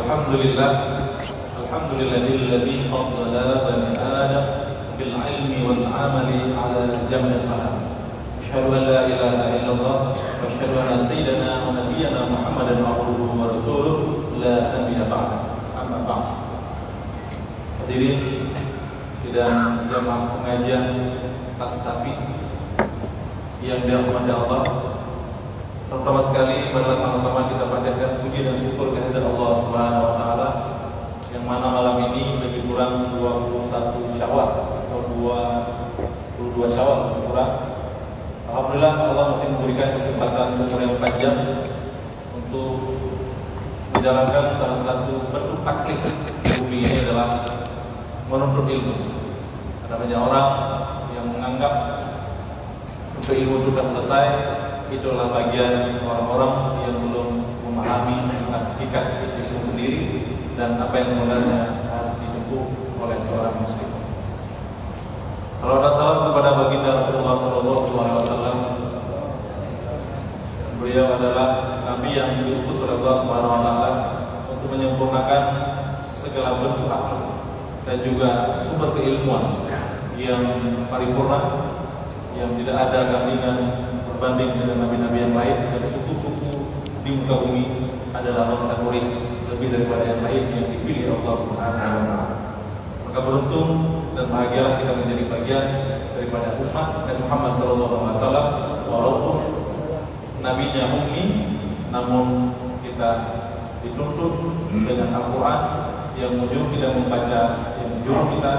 Alhamdulillah, alhamdulillahilladzi faddala bani Adam bil ilmi wal amali ala jamil alam. Asyhadu an la ilaha illallah wa asyhadu anna sayyidana wa nabiyyana Muhammadan abduhu wa rasuluh la nabiyya ba'da. Amma ba'd. Hadirin sidang jamaah pengajian Astafid yang dirahmati Allah. Pertama sekali, marilah sama-sama kita panjatkan puji dan syukur kehadirat Allah Subhanahu wa taala yang mana malam ini lebih kurang 21 Syawal atau 22 Syawal lebih kurang. Alhamdulillah Allah masih memberikan kesempatan umur yang panjang untuk menjalankan salah satu bentuk taklif bumi ini adalah menuntut ilmu. Ada banyak orang yang menganggap untuk ilmu sudah selesai. Itulah bagian orang-orang yang belum memahami hakikat ilmu sendiri dan apa yang sebenarnya harus ditempuh oleh seorang muslim. Salawat dan salam kepada baginda Rasulullah SAW. Beliau adalah Nabi yang diutus oleh Allah Subhanahu wa taala untuk menyempurnakan segala bentuk akhlak dan juga sumber keilmuan yang paripurna, yang tidak ada gandingan berbanding dengan nabi-nabi yang lain, dan suku-suku di muka bumi adalah bangsa Quraisy lebih daripada yang lain yang dipilih Allah Subhanahu wa taala. Maka beruntung dan bahagialah kita menjadi bagian daripada umat Nabi Muhammad SAW. Walaupun nabinya ummi, namun kita dituntut dengan Al-Quran yang menyuruh kita membaca, yang menyuruh kita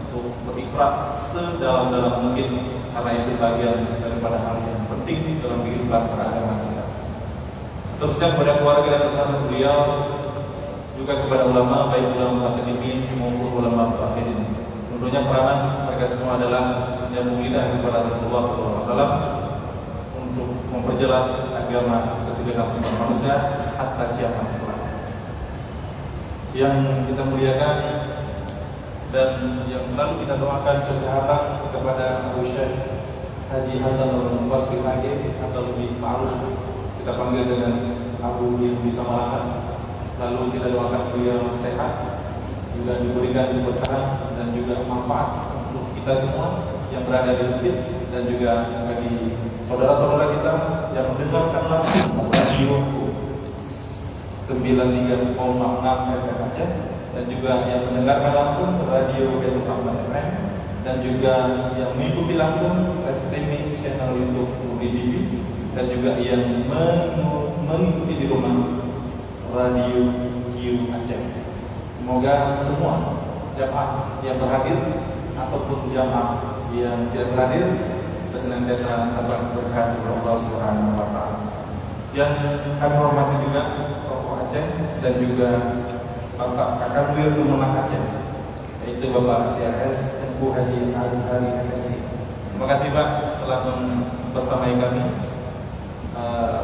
untuk berikrar sedalam-dalam mungkin, karena itu bagian daripada hal yang penting dalam kehidupan beragama kita. Seterusnya kepada keluarga dan sahabat beliau, juga kepada ulama, baik ulama akademik maupun ulama akademik. Tentunya peranan mereka semua adalah menyambung lidah kepada Rasulullah SAW untuk memperjelas agama ke segenap umat manusia hatta kiamat kelak. Yang kita muliakan dan yang selalu kita doakan kesehatan kepada Abu Syekh Haji Hasan Al-Basri Hage, atau lebih ma'ruf kita panggil dengan Abu yang bisa Malakan. Selalu kita doakan beliau sehat, juga diberikan keberkahan dan juga manfaat untuk kita semua yang berada di masjid, dan juga bagi saudara-saudara kita yang mendengarkan langsung radio 93,6 FM Aceh, dan juga yang mendengarkan langsung radio Baitul Rahman FM, dan juga yang mengikuti langsung live streaming channel YouTube Budi TV, dan juga yang mengikuti di rumah radio Q Aceh. Semoga semua jamaah yang berhadir ataupun jamaah yang tidak berhadir kita senantiasa dapat berkah dari Allah Subhanahu wa taala. Yang kami hormati juga tokoh Aceh dan juga Bapak Kakak Kemenang Aceh, yaitu Bapak DRS Tengku Haji Azhari FSI. Terima kasih Pak telah bersamai kami.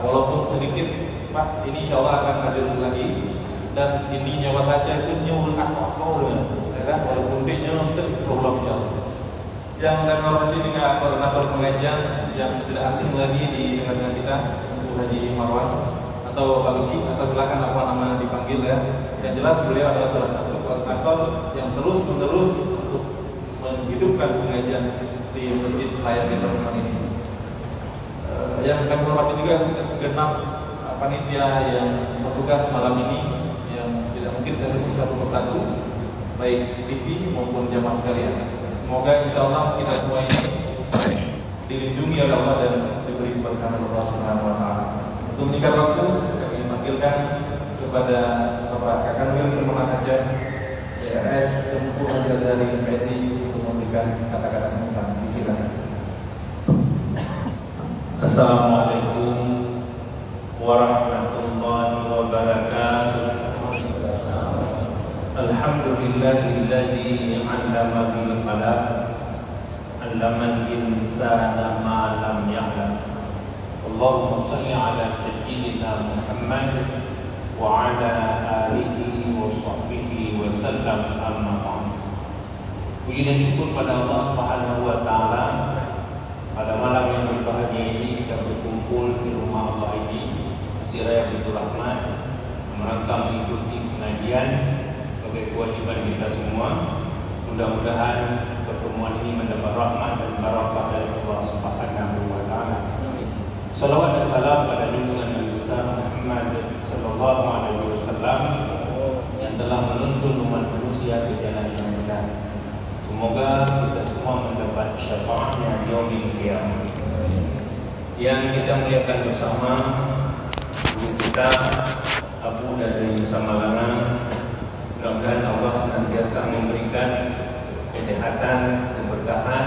Walaupun sedikit Pak, ini insya Allah akan hadir lagi, dan ini nyawa saja itu nyuruh aku dengan walaupun dia nyuruh berulang insya Allah. Yang kami hormati juga koordinator pengajian yang tidak asing lagi di tengah-tengah kita, Ibu Haji Marwan atau Pak Uci, atau silakan apa nama dipanggil ya. Yang jelas beliau adalah salah satu koordinator yang terus-menerus untuk menghidupkan pengajian di Masjid Layani Rahman ini. Yang kami hormati juga segenap panitia yang bertugas malam ini, yang tidak mungkin saya sebut satu persatu, baik TV maupun jamaah sekalian. Semoga insya Allah kita semua ini dilindungi oleh Allah dan diberi keberkahan oleh Allah Subhanahu wa taala. Untuk menyingkat waktu, kami memanggilkan kepada Bapak Kakak Kemenang Aceh DRS Tengku Haji Azhari FSI untuk memberikan kata-kata sambutan. Silakan. Assalamualaikum warahmatullahi wabarakatuh. Alhamdulillahilladzi 'allama bil qalam, 'allamal insana ma lam ya'lam. Allahumma shalli 'ala sayyidina Muhammad wa 'ala alihi wa sahbihi wa sallam, amma ba'd. Puji dan syukur pada Allah Subhanahu wa taala. Pada malam yang berbahagia ini kita berkumpul di rumah Allah ini, Masjid Raya Baitul Rahman, merangkam mengikuti pengajian kajian sebagai kewajiban kita semua. Mudah-mudahan pertemuan ini mendapat rahmat dan barakah dari Allah Subhanahu wa taala. Salawat dan salam pada junjungan Nabi besar Muhammad sallallahu alaihi wasallam yang telah menuntun umat manusia ke jalan yang benar. Semoga kita semua mendapat syafaatnya di yaumil qiyamah. Yang kita muliakan bersama guru kita Abu dari Samalana, mudah-mudahan Allah senantiasa memberikan kesehatan, keberkahan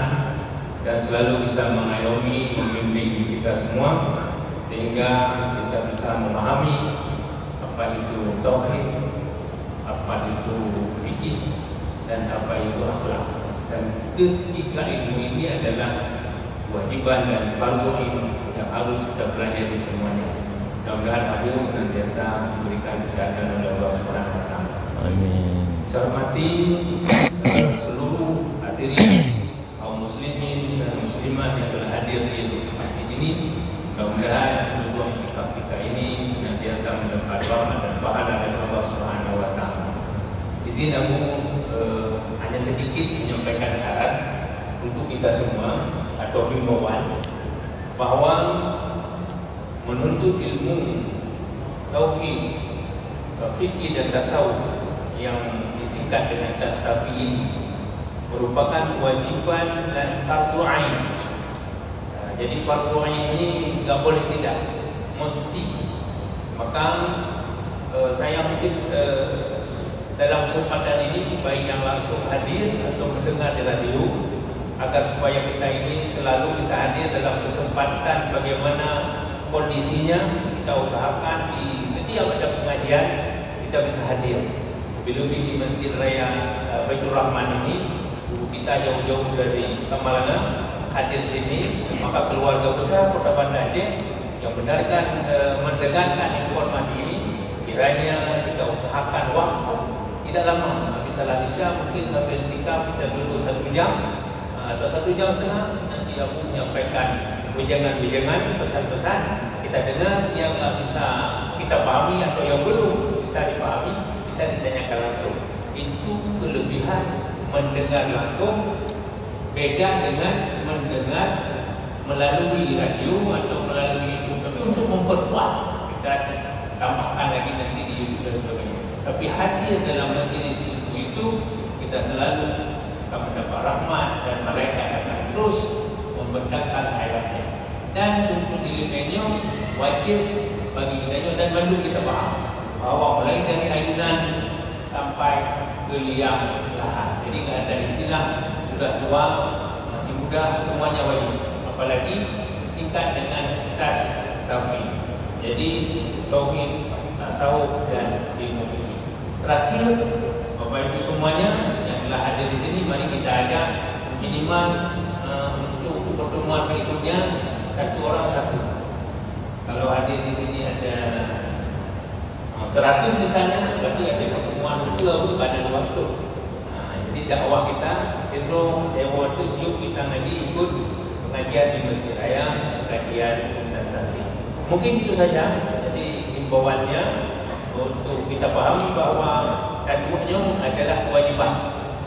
dan selalu bisa mengayomi, membimbing kita semua sehingga kita bisa memahami apa itu tauhid, apa itu fikih dan apa itu akhlak. Dan ketiga ilmu ini adalah kewajiban dan fardu yang harus kita pelajari semuanya. Mudah-mudahan Abu senantiasa diberikan kesehatan oleh Allah Subhanahu wa taala. Amin. Saya hormati seluruh hadirin kaum muslimin dan muslimat yang telah hadir di masjid ini. Mudah-mudahan peluang kita ini senantiasa mendapat rahmat dan pahala dari Allah Subhanahu wa taala. Di sini Abu hanya sedikit menyampaikan syarat untuk kita semua atau himbauan bahwa menuntut ilmu tauhid, fikih dan tasawuf yang disingkat dengan tasawuf ini merupakan kewajiban dan fardu ain. Jadi fardu ain ini tidak boleh tidak, mesti. Maka saya mungkin dalam kesempatan ini baik yang langsung hadir atau mendengar di radio, agar supaya kita ini selalu bisa hadir dalam kesempatan bagaimana kondisinya, kita usahakan di setiap ada pengajian kita bisa hadir. Lebih-lebih di Masjid Raya Baitur Rahman ini, kita jauh-jauh dari Samalana hadir sini, maka keluarga besar Kota Banda Aceh yang benarkan mendengarkan informasi ini, kiranya kita usahakan waktu tidak lama, bisa mungkin sampai kita duduk 1 jam atau 1 jam setengah. Nanti aku menyampaikan wejangan-wejangan, pesan-pesan kita dengar yang bisa kita pahami atau yang belum bisa dipahami, bisa ditanyakan langsung. Itu kelebihan mendengar langsung, beda dengan mendengar melalui radio atau melalui YouTube. Tapi untuk memperkuat kita tambahkan lagi nanti di YouTube dan sebagainya. Tapi hadir dalam majelis itu kita selalu akan mendapat rahmat dan mereka akan terus membentangkan ayatnya. Dan untuk dilihatnya wajib bagi kita dan perlu kita paham bahwa mulai dari ayunan sampai ke liang lahat. Jadi tidak ada istilah sudah tua, masih muda, semuanya wajib. Apalagi singkat dengan tas tauhid. Jadi tauhid, tasawuf dan ilmu fikih. Terakhir, Bapak Ibu semuanya yang telah hadir di sini, mari kita ada minimal untuk pertemuan berikutnya 1 orang 1. Kalau hadir di sini ada 100 misalnya, berarti ada pertemuan 2 pada 2 waktu. Jadi dakwah kita cenderung waktu yuk kita ngaji ikut pengajian di Masjid Raya, pengajian investasi. Mungkin itu saja. Jadi himbauannya untuk kita pahami bahwa keduanya adalah kewajiban.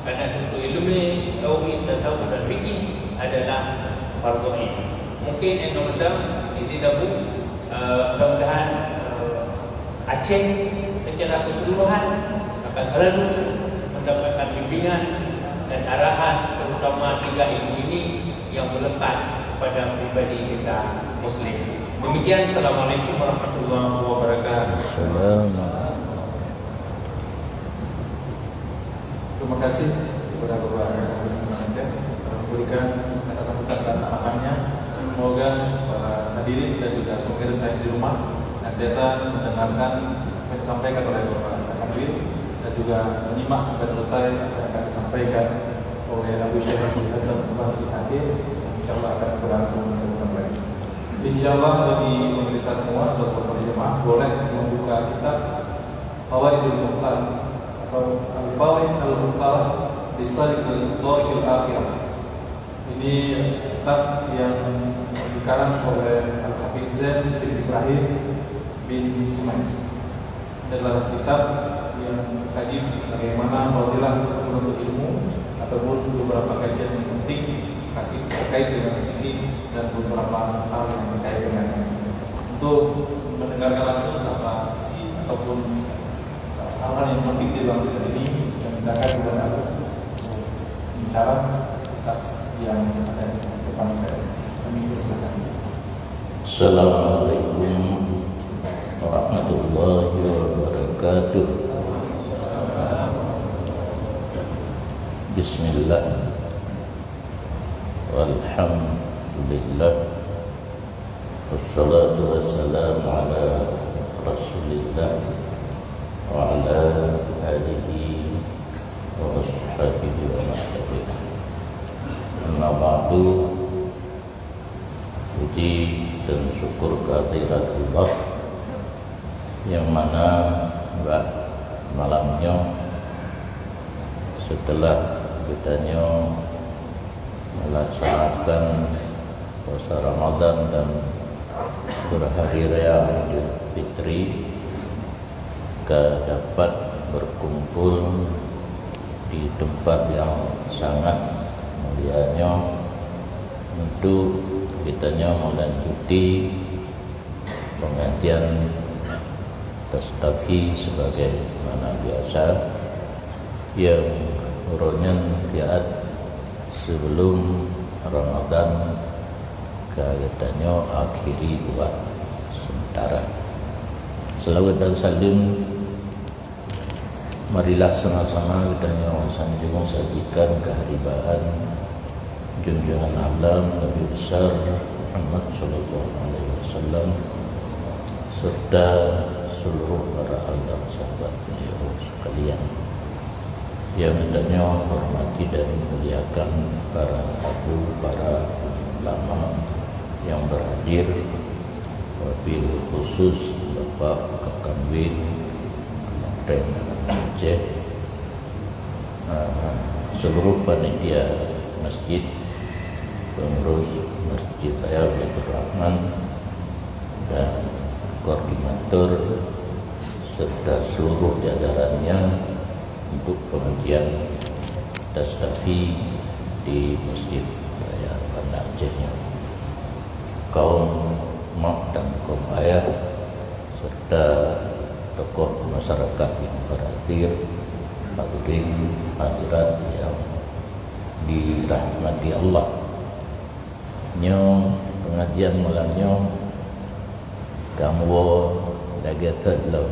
Karena untuk ilmu tauhid, tasawuf dan fikih adalah fardu ain. Mungkin yang nomor di sini Bu, mudah-mudahan Aceh secara keseluruhan akan selalu mendapatkan bimbingan dan arahan, terutama 3 ilmu ini yang melekat pada pribadi kita Muslim. Demikian, Assalamualaikum warahmatullahi wabarakatuh. Terima kasih kepada Bapak Aceh memberikan kata sambutan dan harapannya. Semoga para hadirin dan juga pemirsa di rumah senantiasa mendengarkan apa yang disampaikan oleh Bapak Habib dan juga menyimak sampai selesai apa yang akan disampaikan oleh Abu Syekh Hasan Basri Hakim. Insyaallah akan berlangsung sebentar lagi. Insyaallah bagi pemirsa semua atau para jemaah boleh membuka kitab Fawaidul Mukhtar atau Al-Fawaid Al-Mukhtar di Sariqul Dhariqil Akhirah. Ini kitab yang dikarang oleh Al-Habib Zain bin Ibrahim bin Sumais. Adalah kitab yang terkait dengan ini dan beberapa hal yang terkait dengan untuk mendengarkan langsung apa isi ataupun hal-hal yang penting di dalam kita ini dan mendengarkan kepada bicara yang ada di depan kita. Kami silakan. Assalamualaikum warahmatullahi wabarakatuh. Bismillah, walhamdulillah, wassalatu wassalamu ala rasulillah wa ala alihi wa ashabihi wa masyarakat. Amma ba'du. Puji dan syukur kehadirat Allah yang mana malamnya setelah kitanya melaksanakan puasa Ramadan dan berhari raya Idul Fitri, kita dapat berkumpul di tempat yang sangat mulianya untuk kitanya melanjuti pengajian Tastafi sebagai mana biasa yang urunan kiat sebelum Ramadan katanya akhiri buat sementara. Selawat dan salim marilah sama-sama katanya sanjung sajikan keharibaan junjungan alam Nabi besar Muhammad sallallahu alaihi wasallam serta seluruh para alam sahabat beliau sekalian yang hendaknya hormati dan muliakan para abu, para ulama yang berhadir, wabil khusus Bapak Kakamwil Kementerian Aceh, seluruh panitia masjid, pengurus Masjid Raya Baitur Rahman dan koordinator serta seluruh jajarannya untuk pengajian Tastafi di Masjid Raya Banda Acehnya, kaum mak dan kaum ayah serta tokoh masyarakat yang berhadir, hadirin hadirat yang dirahmati Allah. Nyo pengajian malamnya kamu dagetat lo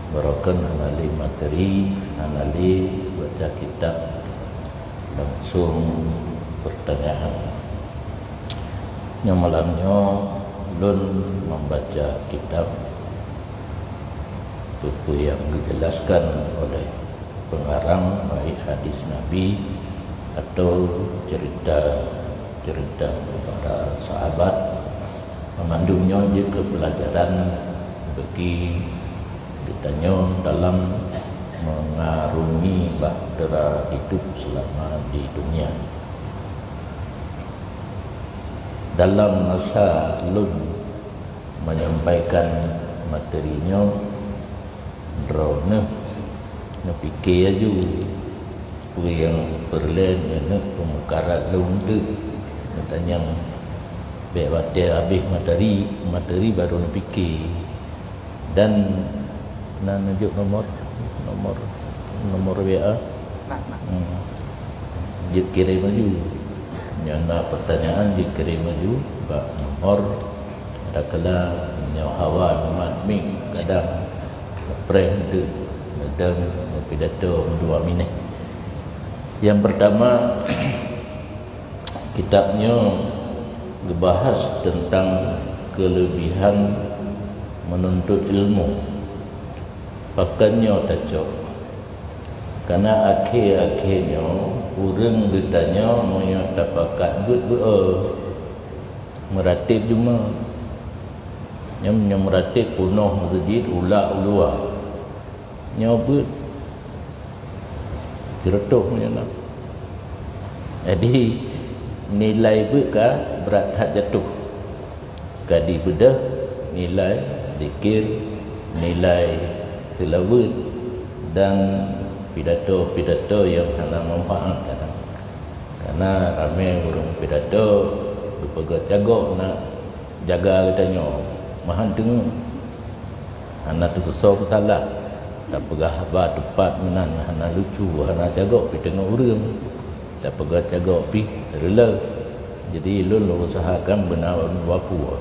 berakan anali materi, anali baca kitab langsung pertanyaan. Nyo malamnya lun membaca kitab itu yang dijelaskan oleh pengarang baik hadis Nabi atau cerita para sahabat, memandungnya juga pelajaran bagi kitanya dalam mengarungi bahtera hidup selama di dunia. Dalam masa lun menyampaikan materinya, drone fikir aja yang perlen yang pemukaran lun tu katanya baik habis materi baru nak fikir dan nak tunjuk nomor WA dia kirim maju yang nak pertanyaan dia kirim maju bak nomor ada kala hawa nomad mik kadang press tu dan pidato 2 minit. Yang pertama kitabnya membahas tentang kelebihan menuntut ilmu. Pakannya tacok. Karena akhir-akhirnya orang ditanya mau tapakat meratib cuma yang meratib punuh masjid ulak nyobut diretuh macam nak. Jadi nilai berkah berat hak jatuh. Kadi bedah nilai zikir, nilai tilawat dan pidato-pidato yang ada manfaat kadang Karena ramai orang pidato berpegat jagok nak jaga katanya mahan tengah anak tu susah pun salah tak pegah habar tepat menan anak lucu anak jagok pergi tengok orang tak pegah jagok pergi rela jadi lu usahakan benar wapu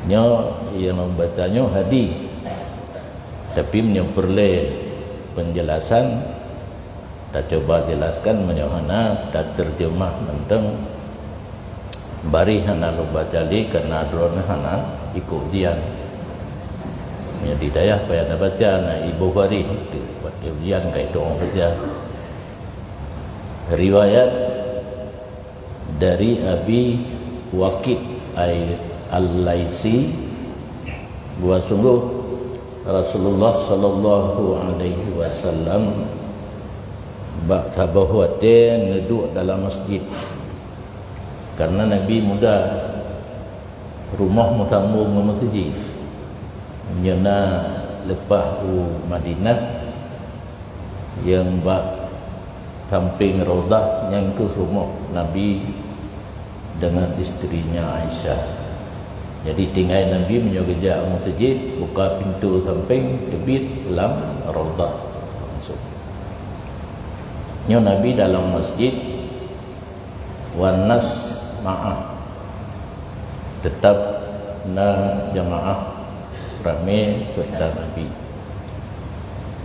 nya yang membacanya hadis tapi menyempurle penjelasan tak coba jelaskan menyohana tak terjemah tentang bari hana lu baca li karena drone hana ikut ujian jadi daya payah nak baca na ibu bari tu buat ujian kai dong baca riwayat dari Abi Waqid Al-Laisi bahwa sungguh Rasulullah sallallahu alaihi wasallam bak tabahuatin duduk dalam masjid karena Nabi muda rumah mutamu masjid nyana lepas Madinah yang bak samping Raudah yang ke rumah Nabi dengan istrinya Aisyah. Jadi tinggal Nabi menyogejak masjid, buka pintu samping, debit dalam Raudah masuk. Nyo Nabi dalam masjid wanas ma'ah tetap na jamaah ramai serta Nabi.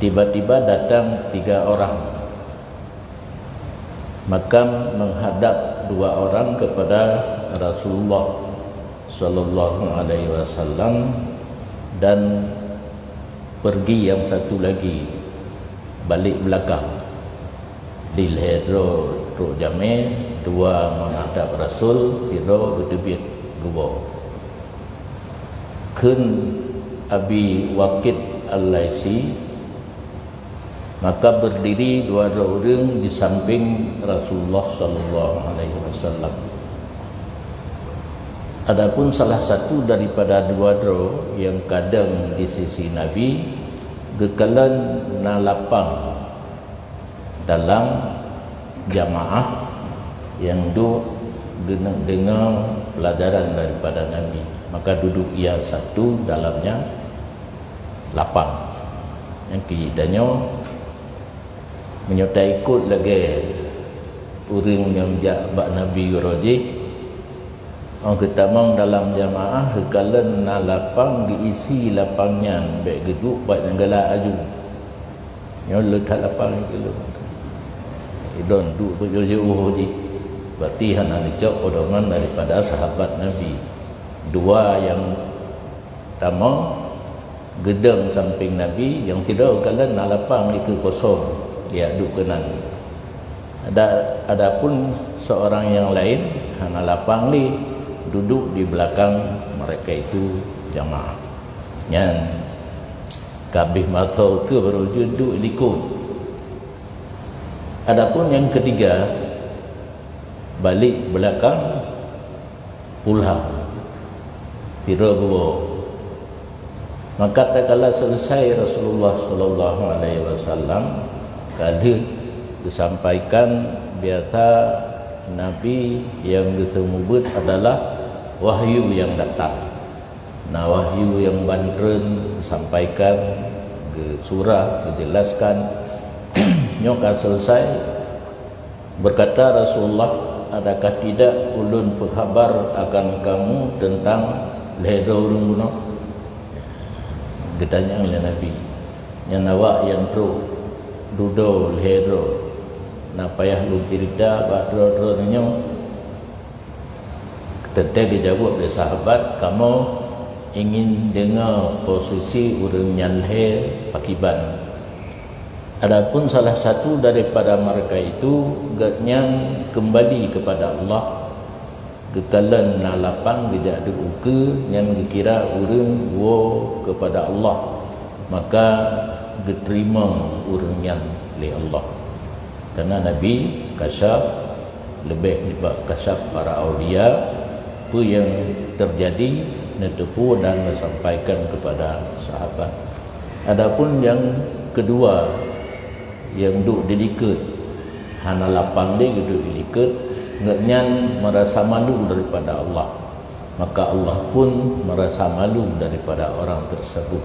Tiba-tiba datang 3 orang, maka menghadap 2 orang kepada Rasulullah sallallahu alaihi wasallam dan pergi yang satu lagi balik belakang di lehro ro jame 2 menghadap Rasul tiro gedebit gubo kun Abi Waqid Al-Laisi maka berdiri 2 orang di samping Rasulullah sallallahu alaihi wasallam. Adapun salah satu daripada 2 yang kadang di sisi Nabi gekalan na lapang dalam jamaah yang dengar pelajaran daripada Nabi, maka duduk ia satu dalamnya lapang. Yang keduanya menyertai ikut lagi orang yang bak Nabi roji. Orang ketamang dalam jamaah gekalan na lapang diisi lapangnya baik geduk baik nenggala aju. Yang letak lapang itu idon duk berjauh-jauh di berarti hana dicok odoman daripada sahabat Nabi. 2 yang tamang gedeng samping Nabi, yang tidak kalian nak lapang itu kosong ya duk kenan. Adapun seorang yang lain hana lapang li duduk di belakang mereka itu jamaah. Yang kabih matau ke baru duduk ikut. Adapun yang ketiga balik belakang pulang tira gua. Maka tak kala selesai Rasulullah sallallahu alaihi wasallam kali disampaikan biasa Nabi yang disebut adalah wahyu yang datang. Nah wahyu yang bandren disampaikan ke surah dijelaskan nyoka selesai berkata Rasulullah, adakah tidak ulun berkhabar akan kamu tentang lehdo urung guna? Ditanya oleh Nabi, yang awak yang tru dudo lehdo napa payah lu cerita badro-dro nyo. Ketika dijawab oleh sahabat, kamu ingin dengar posisi urang nyalhe pakiban. Adapun salah satu daripada mereka itu yang kembali kepada Allah, kekalan na lapang tidak diuke yang dikira urang wo kepada Allah, maka diterima urang yang oleh Allah. Karena Nabi kasyaf lebih daripada kasyaf para aulia apa yang terjadi netepu dan disampaikan kepada sahabat. Adapun yang kedua yang duk dedikat hana lapang dia gitu ilikut ngenyan merasa malu daripada Allah, maka Allah pun merasa malu daripada orang tersebut.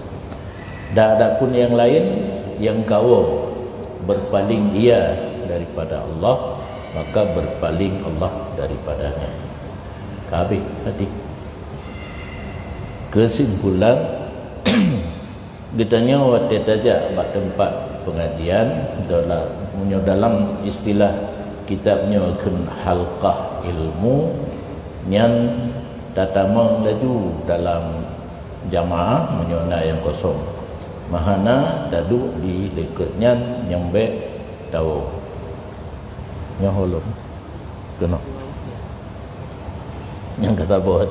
Dan ada pun yang lain yang kau berpaling ia daripada Allah, maka berpaling Allah daripadanya. Habis hadis. Kesimpulan getanya waktu tajak pada tempat pengajian dalam istilah kitabnya kun halqah ilmu yang datang laju dalam jamaah menyona yang kosong mahana dadu di dekatnya nyambe tahu nyaholom kena yang kata bawa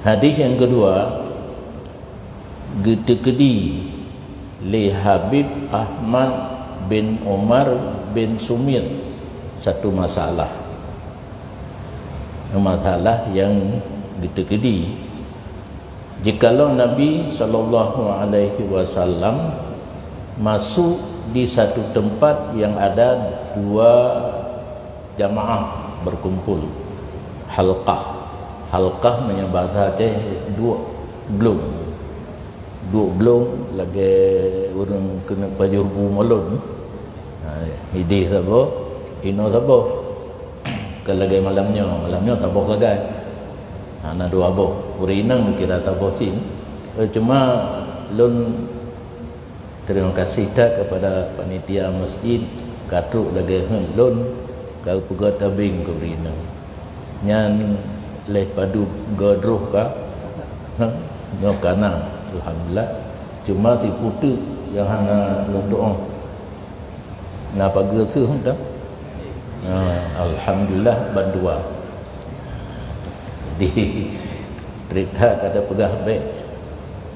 hadis yang kedua gedegedi li Habib Ahmad bin Umar bin Sumit, satu masalah yang gedegedi. Jikalau Nabi SAW masuk di satu tempat yang ada dua jamaah berkumpul, halqah menyebabkan dua belum lagi orang kena pajuh bumalun idih sabo ino sabo kalau lagi malamnya tabok lagi ana dua abo urinang kira tabokin cuma lun terima kasih tak kepada panitia masjid katruk lagi lun kau pegat tabing ke urinang nyan leh padu godruh ka nyokana alhamdulillah cuma tipu tu yang hana doa napa gitu dah alhamdulillah bandua di cerita kata pegah baik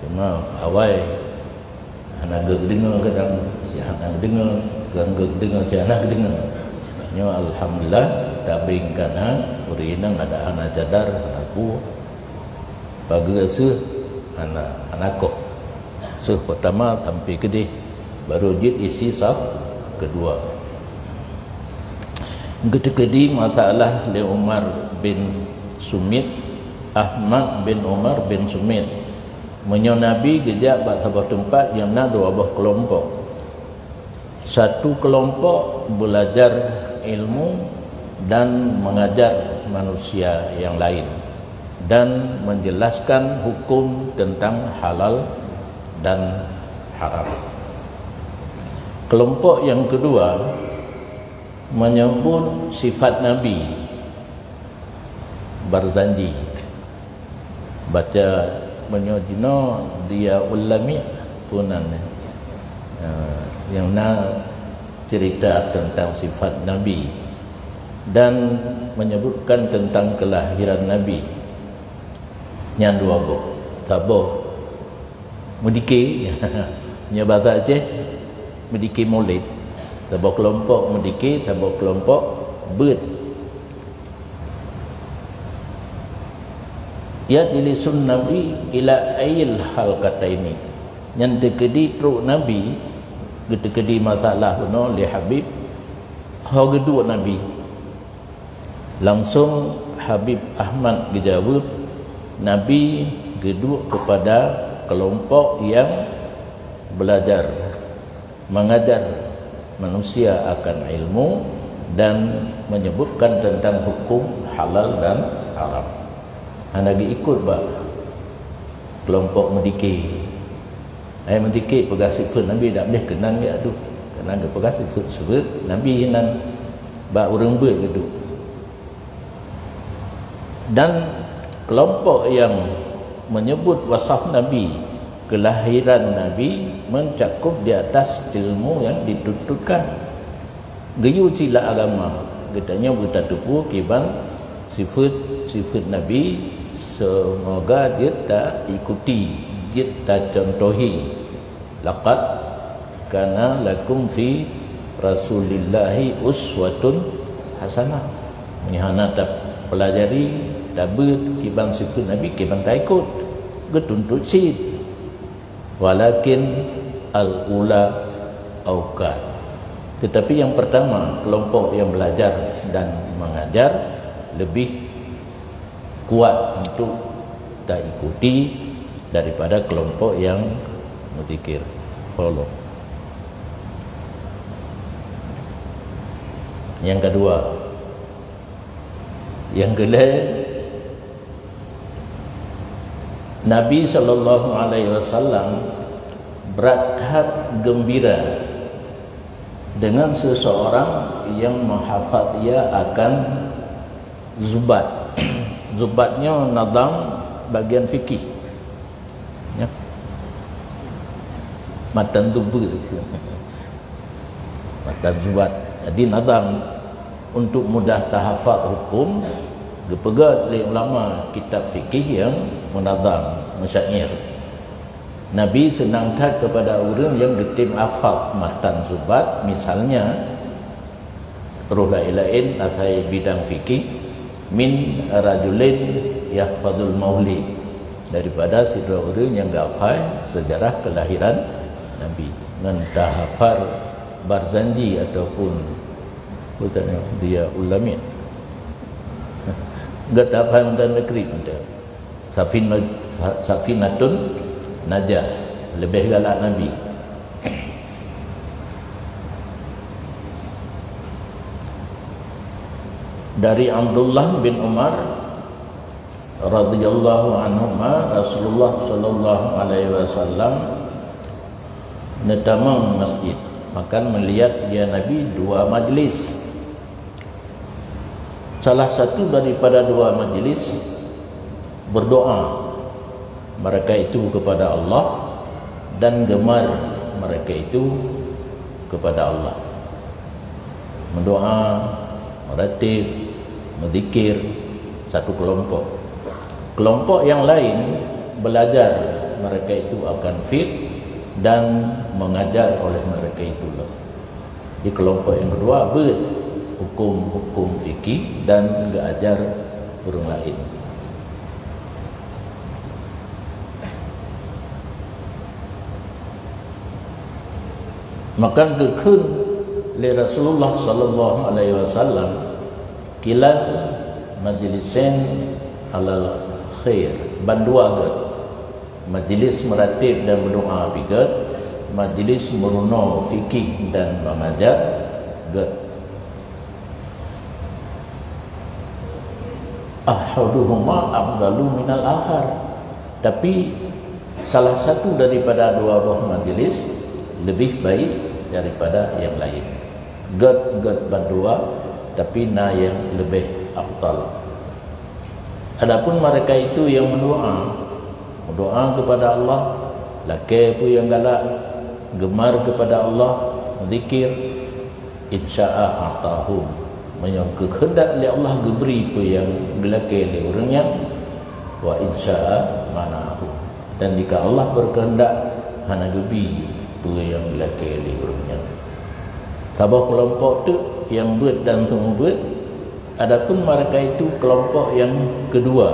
cuma awal hana dengar kadang si hana dengar si hana dengar nyo alhamdulillah tabing kana urinang ada hana cadar aku pagi su anakku suh pertama sampai gede baru jid isi saf kedua gede masalah li Umar bin Sumit Ahmad bin Umar bin Sumit menyo Nabi gejak pada sebuah tempat yang ada dua buah kelompok. Satu kelompok belajar ilmu dan mengajar manusia yang lain dan menjelaskan hukum tentang halal dan haram. Kelompok yang kedua menyebut sifat Nabi, berzanji, baca menyodino dia ulami punan yang cerita tentang sifat Nabi dan menyebutkan tentang kelahiran Nabi. Yang dua boh taboh mudiki nya bahasa Aceh mudiki maulid taboh kelompok mudiki taboh kelompok bed ya dilisun Nabi ila ail hal kata ini yang dekedi truk Nabi dekedi masalah no li Habib hau kedua Nabi langsung Habib Ahmad dijawab Nabi geduk kepada kelompok yang belajar mengajar manusia akan ilmu dan menyebutkan tentang hukum halal dan haram. Lagi ikut bah kelompok mendikir. Mendikir pegang sifat Nabi tak boleh kenang dia tu. Kenang dia pegang sifat Nabi nan bah orang ber gitu. Dan kelompok yang menyebut wasaf Nabi, kelahiran Nabi mencakup di atas ilmu yang dituntutkan. Geyu cila agama, katanya kita tupu kiban sifat Nabi semoga kita ikuti, kita contohi. Laqad kana lakum fi Rasulillahi uswatun hasanah. Ini hana tak pelajari dabut kibang sifat Nabi kibang tak ikut getuntut sid walakin al ula auqat Tetapi yang pertama, kelompok yang belajar dan mengajar lebih kuat untuk kita ikuti daripada kelompok yang berzikir. Follow. Yang kedua, yang kedua, Nabi SAW berat gembira dengan seseorang yang menghafal ia akan zubat. Zubatnya nadam bagian fikih, ya. Matan tubuh, matan zubat. Jadi nadam untuk mudah tahafaz hukum dipegang oleh ulama kitab fikih yang menadam masyair. Nabi senang tak kepada orang yang getim hafal matan zubat, misalnya roh lain atau bidang fikih, min rajulin yahfadul maulid, daripada orang yang hafal sejarah kelahiran Nabi, dengan tahafar Barzanji ataupun bukannya dia Ulamin. Enggak hafal dan negeri ada. Safinatun Najah, lebih galak Nabi. Dari Abdullah bin Umar radhiyallahu anhuma, Rasulullah sallallahu alaihi wasallam netamang masjid, maka melihat dia Nabi dua majlis. Salah satu daripada dua majlis berdoa mereka itu kepada Allah, dan gemar mereka itu kepada Allah, mendoa, meratib, berzikir. Satu kelompok. Kelompok yang lain belajar, mereka itu akan fiqh dan mengajar oleh mereka itu. Di kelompok yang kedua hukum-hukum fikih dan mengajar orang lain. Maka kekun oleh Rasulullah sallallahu alaihi wasallam kilal majlisin alal khair, bandua ke majlis meratib dan berdoa bigat, majlis meruno fikih dan mengajar gat. Ahaduhuma afdalu minal akhar, tapi salah satu daripada dua buah majlis lebih baik daripada yang lain. Gat berdua, tapi na yang lebih afdal. Adapun mereka itu yang berdoa kepada Allah, laki pun yang galak gemar kepada Allah, zikir, insya'a atahum, menyangka kehendak oleh Allah geberi pun yang belaki oleh orangnya, wa insya'a mana'ahu, dan jika Allah berkehendak hana gebi pun yang belaki oleh orangnya. Sabah kelompok tu yang buat dan semua buat. Adapun mereka itu kelompok yang kedua,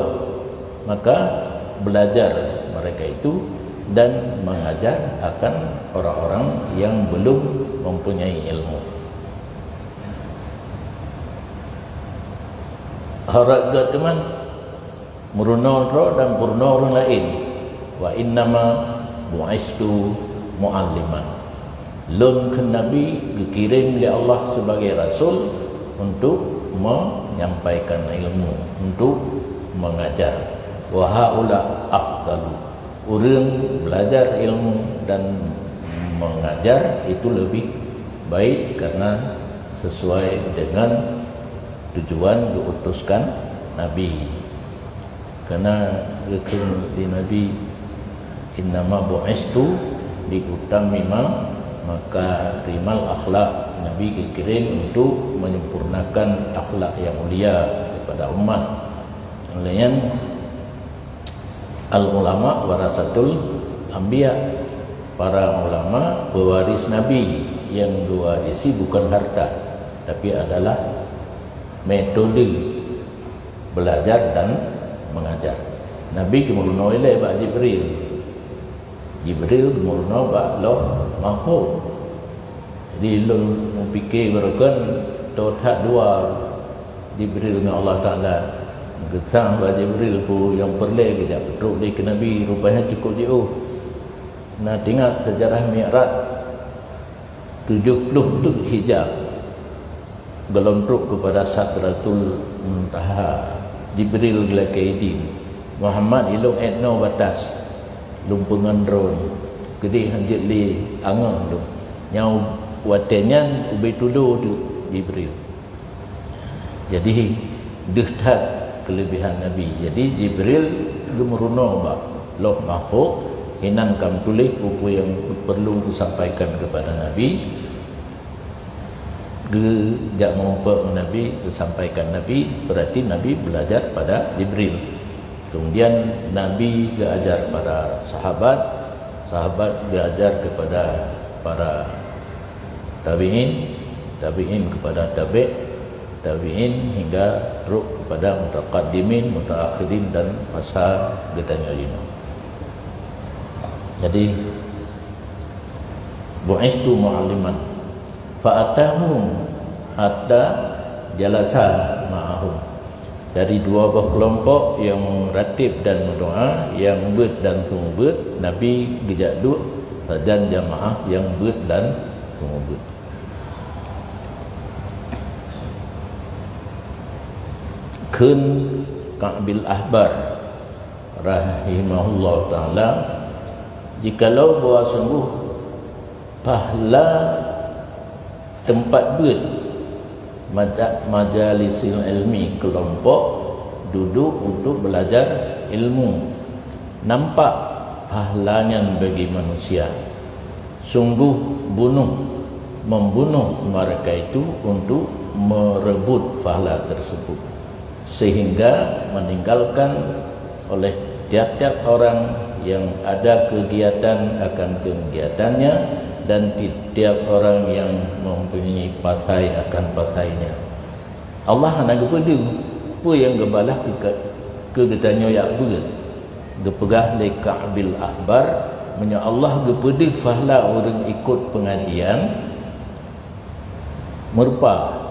maka belajar mereka itu dan mengajar akan orang-orang yang belum mempunyai ilmu. Haragat teman meruno dan purno orang lain. Wa innama bu'istu mu'alliman. Lun ke Nabi dikirim oleh Allah sebagai Rasul untuk menyampaikan ilmu, untuk mengajar. Wa haula afdalu, orang belajar ilmu dan mengajar itu lebih baik karena sesuai dengan tujuan diutuskan Nabi. Karena di Nabi innama bu'istu diutamima, maka rimal akhlak, Nabi dikirim untuk menyempurnakan akhlak yang mulia kepada umat. Kemudian al ulama warasatul anbiya, para ulama pewaris Nabi, yang diwarisi bukan harta tapi adalah metode belajar dan mengajar. Nabi kemudian oleh Pak Jibril kemudian Pak Loh Mahfuz. Jadi lu fikir berkan totak dua Jibril dengan Allah Taala. Gesang ba Jibril pun yang perle kita duduk di ke Nabi rupanya cukup jauh. Nah tengok sejarah Mi'raj 70 tu hijab gelontruk kepada Sadratul Muntaha. Jibril gila kaidin Muhammad ilung etno batas lumpungan drone gede hanjit li angang tu nyau watenyan ubi tulu tu Jibril. Jadi dehtat kelebihan Nabi. Jadi Jibril gemeruno ba loh mahfuz hinan kam tulis buku yang perlu disampaikan kepada Nabi. Jak memper Nabi disampaikan Nabi, berarti Nabi belajar pada Jibril. Kemudian Nabi diajar pada sahabat, sahabat diajar kepada para tabi'in, tabi'in kepada tabi'in hingga terus kepada mutaqaddimin, mutaakhirin dan masa getanya. Jadi bu'istu mu'alliman fa'atahum hatta jalasa ma'ahum. Dari dua buah kelompok yang ratib dan berdoa, yang ber dan tunggu ber, Nabi gejak duk sajan jamaah yang ber dan tunggu ber. Kun Ka'bil Ahbar rahimahullah ta'ala, jikalau bahawa sungguh pahala tempat ber majalisil ilmi, kelompok duduk untuk belajar ilmu, nampak pahalanya bagi manusia. Sungguh membunuh mereka itu untuk merebut pahala tersebut, sehingga meninggalkan oleh tiap-tiap orang yang ada kegiatan akan kegiatannya, dan tiap orang yang mempunyai pasai akan pasainya. Allah nak kepada apa yang gebalah ke getanya ya bulan gepegah le Ka'bil Ahbar menya Allah kepada fahla orang ikut pengajian merpah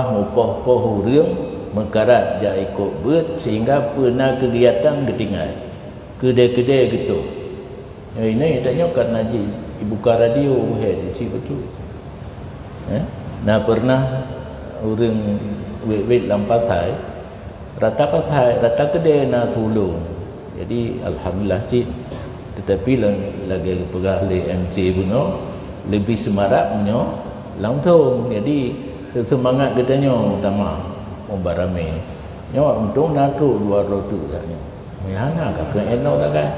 mupoh-poh orang mengkarat ja ikut ber, sehingga pernah kegiatan ketinggal kedai-kedai gitu. Ini tanya kan Haji buka radio si betul. Nah pernah orang wet lampai rata kedai na tolong. Jadi alhamdulillah sih, tetapi lagi pegah le MC puno lebih semarak punya langsung. Jadi semangat katanya utama membarame. Nyo untung nato 200 katanya. Mana kakak eno tak kan?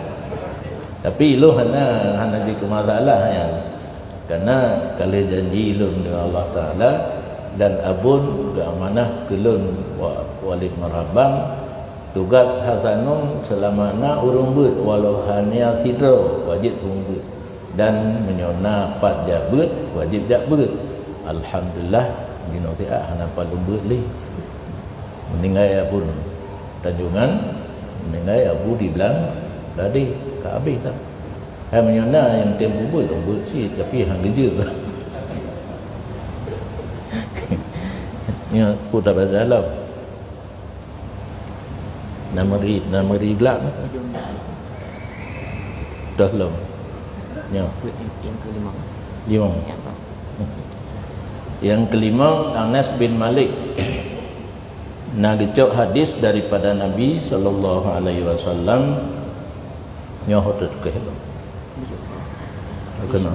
Tapi lu hana jadi masalah ya. Karena kalau janji lu dengan Allah Taala dan abun ke amanah kelun walid marhabang tugas hasanun selamana urung ber walau hanya tidro wajib tunggu dan menyona 4 jabut wajib jabut. Alhamdulillah dinotia hana palung ber li. Meninggai pun Tanjungan meninggai abu di belang tadi tak habis tak. Hai menyona yang tempo buat si tapi hang kerja. Nya aku tak bersalah. Nama gelap. Dah belum. Nya. Yang kelima. Yang kelima Anas bin Malik. Nagicok hadis daripada Nabi sallallahu alaihi wasallam. Nya hotot ke hello. Kena.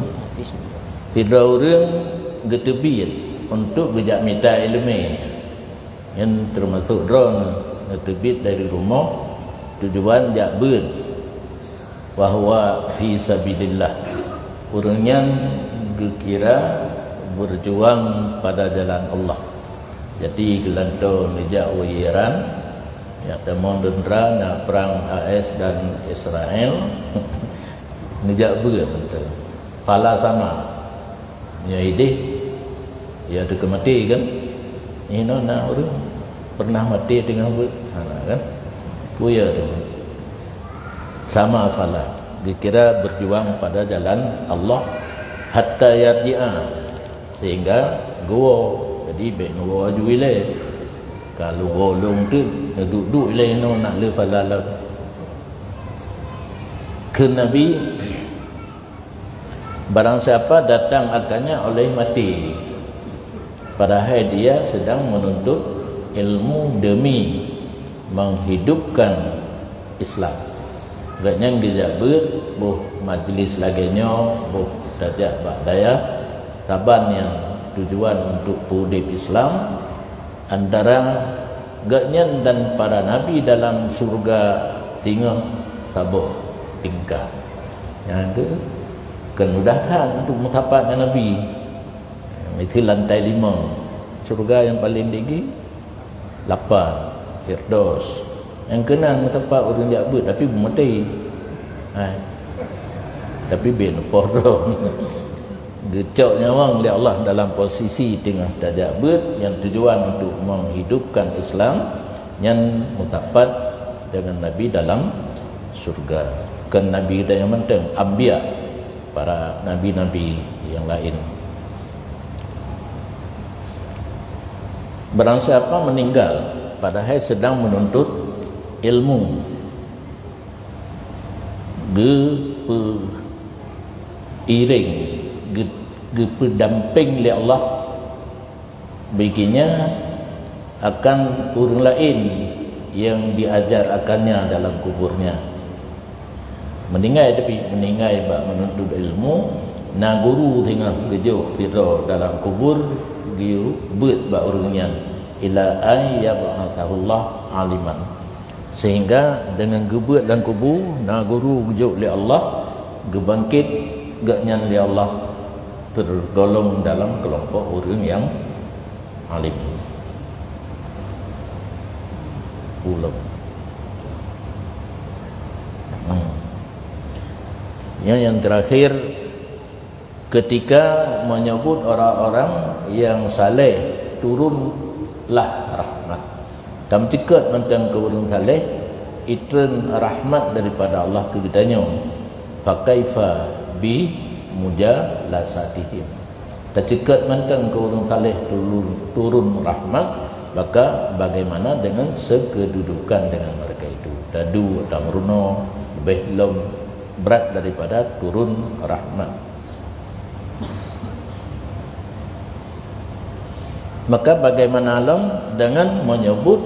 Tidak orang getebir untuk bijak minta ilmu yang termasuk drone terbit dari rumah tujuan jakbun bahwa fi sabilillah orangnya kira berjuang pada jalan Allah. Jadi gelanto nejak Iran ya temon dendra nak perang AS dan Israel nejak betul betul fala sama ya ide ya ada kemati kan ini nak orang pernah mati dengan kan puya tu sama fala dikira berjuang pada jalan Allah hatta yarji'a, sehingga gua jadi be gua juile kalau golong tu duduk le no nak le falala ke Nabi. Barang siapa datang akannya oleh mati, padahal dia sedang menuntut ilmu demi menghidupkan Islam. Agaknya dia buh majlis laganya, buh dajak bak daya taban yang tujuan untuk pudip Islam antara agaknya dan para nabi dalam surga tinggal sabuh tingkah. Yang ke kemudahan untuk mentapaknya Nabi. Itu lantai 5 surga yang paling tinggi 8 Firdaus. Yang kenal mentapak orang jabut tapi belum mati. Tapi bin poron gecoknya orang oleh Allah dalam posisi tengah tajabut yang tujuan untuk menghidupkan Islam yang mutapat dengan Nabi dalam surga. Kan Nabi kita yang penting Anbiya, para nabi-nabi yang lain. Barang siapa meninggal padahal sedang menuntut ilmu, iring pendamping oleh Allah, baginya akan orang lain yang diajar akannya dalam kuburnya. Meninggal tapi meninggal bak menuntut ilmu, na guru tengah gejuk tidur dalam kubur giu bet bak orangnya ila ay yab'athahullah aliman, sehingga dengan gebet dan kubur na guru gejuk oleh Allah gebangkit gaknya oleh Allah tergolong dalam kelompok orang yang alim. Pulang yang terakhir, ketika menyebut orang-orang yang saleh turunlah rahmat. Dan tiket tentang ke orang saleh itren rahmat daripada Allah ke kitanya. Fa kaifa bi mujalasatihim. Tiket tentang ke orang saleh turun rahmat, maka bagaimana dengan sekedudukan dengan mereka itu? Dadu atau meruno lebih lom berat daripada turun rahmat. Maka bagaimana alam dengan menyebut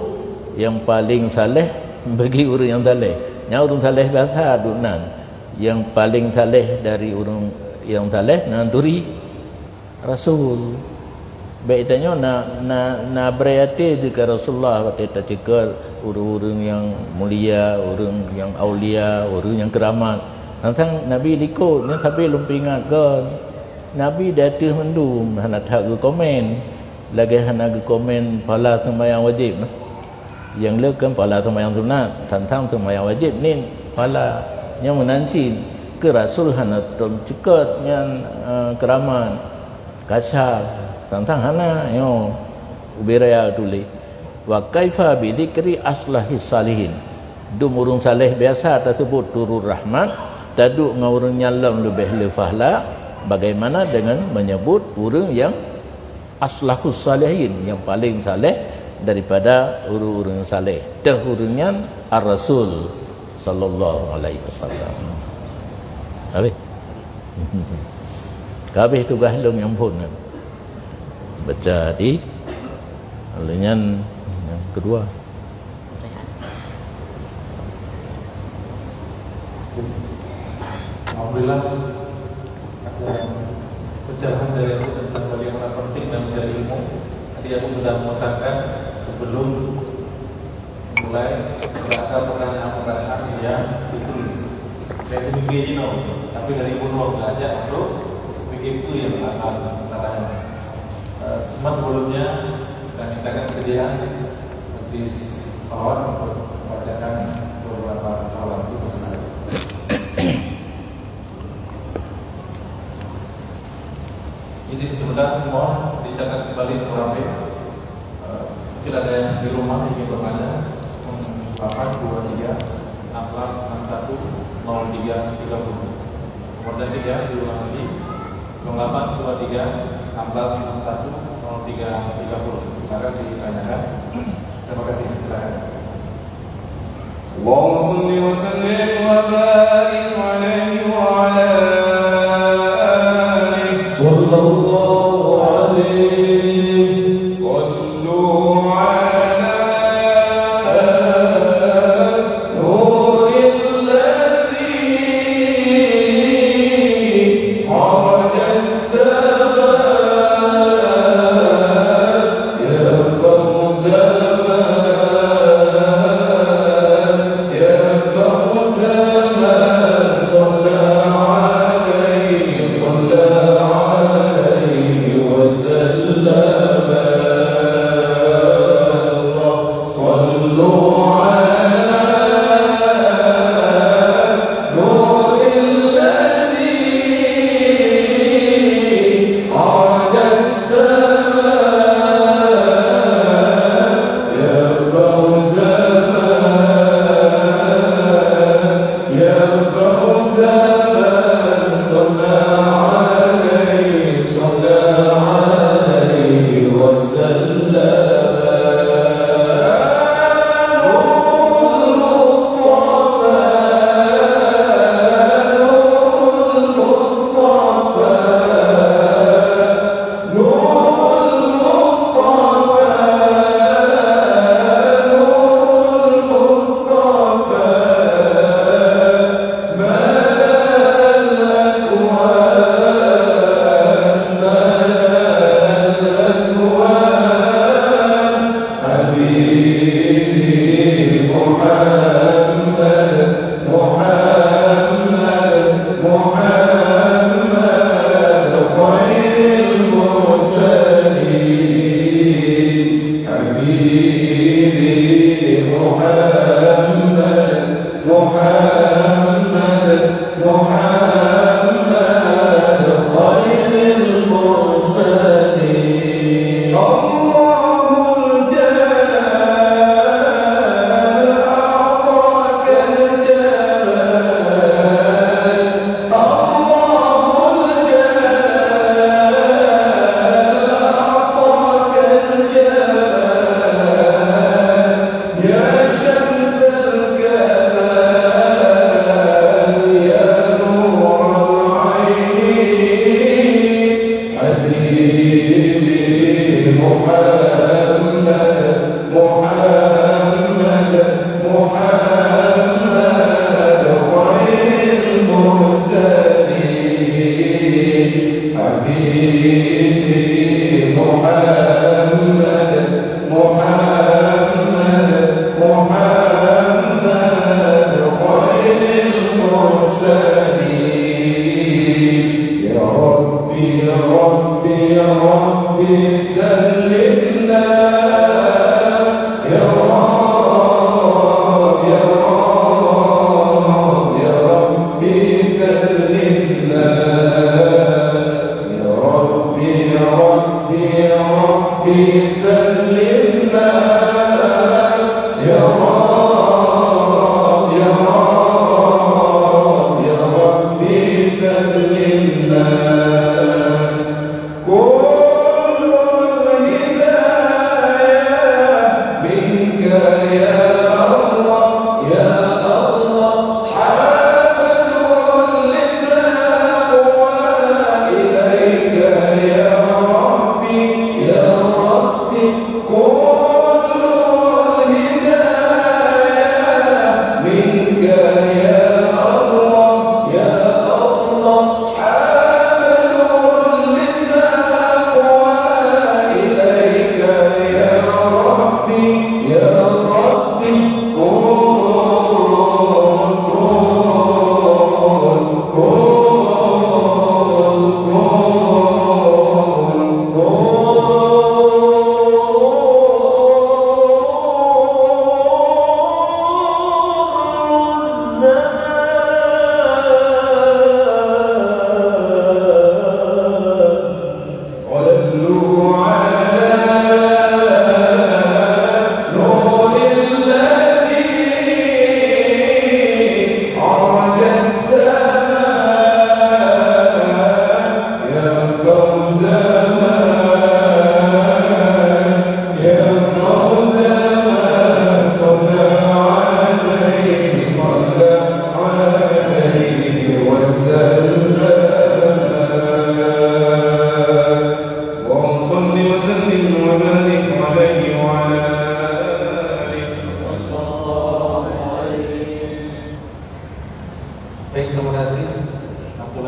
yang paling saleh bagi orang yang saleh. Yang orang saleh bahasa adunan, yang paling saleh dari orang yang saleh nanturi Rasul. Baik tanya na berarti jika Rasulullah kata jika orang-orang yang mulia, orang yang aulia, orang yang keramat. Nantang Nabi likut ni tapi lumpingat kan. Nabi datang mendum hana tak ke komen. Lagi hana ke komen pala sembahyang wajib. Yang lekan pala sembahyang sunat, tentang sembahyang wajib ni pala yang menanci ke Rasul hana tom cekat yang keramat. Kasar tentang hana yo ubiraya tulis. Wa kaifa bi dzikri aslahis salihin. Dum urung saleh biasa tersebut turun rahmat. Taduk dengan orang nyalam lebih lefahla. Bagaimana dengan menyebut orang yang aslahus salihin, yang paling saleh daripada orang-orang saleh. Dah orangnya ar-Rasul sallallahu alaihi wasallam. Habis. Habis tugas long yang pun baca di alinyan yang kedua. Alhamdulillah ada pencerahan dari aku tentang bagaimana penting dan mencari ilmu. Tadi aku sudah memesankan sebelum mulai ada pertanyaan-pertanyaan yang ditulis. Saya bikin tapi dari Ibnu belajar untuk bikin itu yang akan katanya. Semua sebelumnya kita mintakan kesediaan majelis salawat untuk membacakan beberapa salawat itu bersama. Izin sebentar, mohon dicatat kembali Quran. Mungkin ada yang di rumah ingin bertanya. 823 16 61 03 30. Nomor tadi ya diulang lagi 0823 16 01 0330. Silakan ditanyakan. Terima kasih. Silakan. اللهم صل وسلم وبارك عليه وعلى آله صلى الله عليه صلوا على نور الذي عرج السماء يا فوز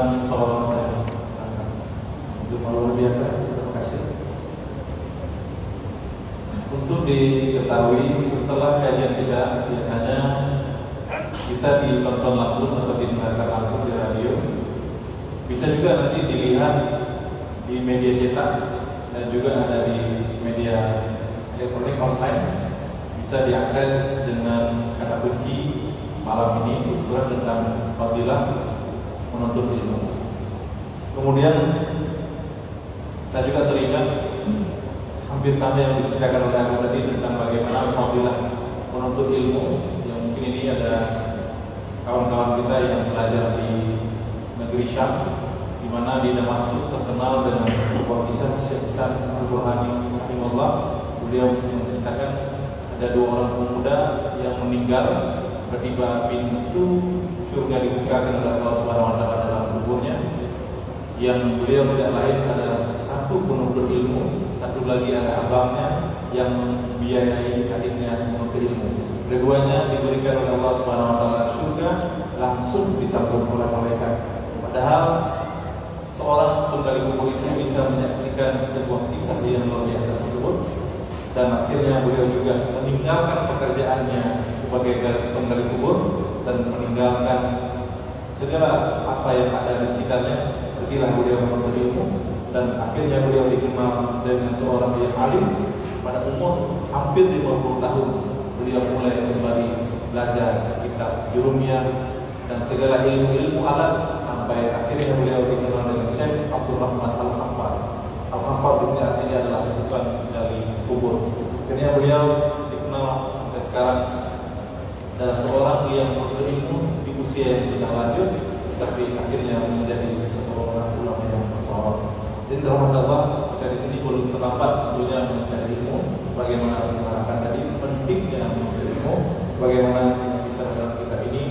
dengan salawat yang sangat luar biasa. Terima kasih. Untuk diketahui, setelah kajian kita biasanya bisa ditonton langsung atau didengarkan langsung di radio. Bisa juga nanti dilihat di media cetak dan juga ada di media elektronik online. Bisa diakses dengan kata kunci malam ini ukuran tentang fadilah menuntut ilmu. Kemudian saya juga teringat hampir sama yang diceritakan oleh aku tadi tentang bagaimana fadilah menuntut ilmu. Yang mungkin ini ada kawan-kawan kita yang belajar di negeri Syam, di mana di Damaskus terkenal dengan sebuah kisah Syekh Al-Burhani rahimahullah. Beliau menceritakan ada 2 orang pemuda yang meninggal ketika pintu surga dibukakan oleh Allah Subhanahu wa taala dalam kuburnya. Yang beliau tidak lain adalah satu penuntut ilmu, satu lagi ada abangnya yang membiayai adiknya menuntut ilmu. Keduanya diberikan oleh Allah Subhanahu wa taala surga langsung disambut oleh malaikat. Padahal seorang penggali kubur itu bisa menyaksikan sebuah kisah yang luar biasa tersebut, dan akhirnya beliau juga meninggalkan pekerjaannya sebagai penggali kubur dan meninggalkan segala apa yang ada di sekitarnya. Pergilah beliau menuntut ilmu dan akhirnya beliau dikenal dengan seorang yang alim. Pada umur hampir 50 tahun beliau mulai kembali belajar kitab Jurumiyah dan segala ilmu alat, sampai akhirnya beliau dikenal dengan Syekh Abdul Rahman Al-Khaffar. Al-Khaffar di sini artinya adalah bukan dari kubur. Akhirnya beliau dikenal sampai sekarang adalah seorang yang menuntut ilmu di usia yang sudah lanjut, tapi akhirnya menjadi seorang ulama yang bersohor. Jadi rahmat Allah, jika di sini belum terlambat tentunya mencari ilmu. Bagaimana dikatakan tadi pentingnya menuntut ilmu, bagaimana bisa dalam kita ini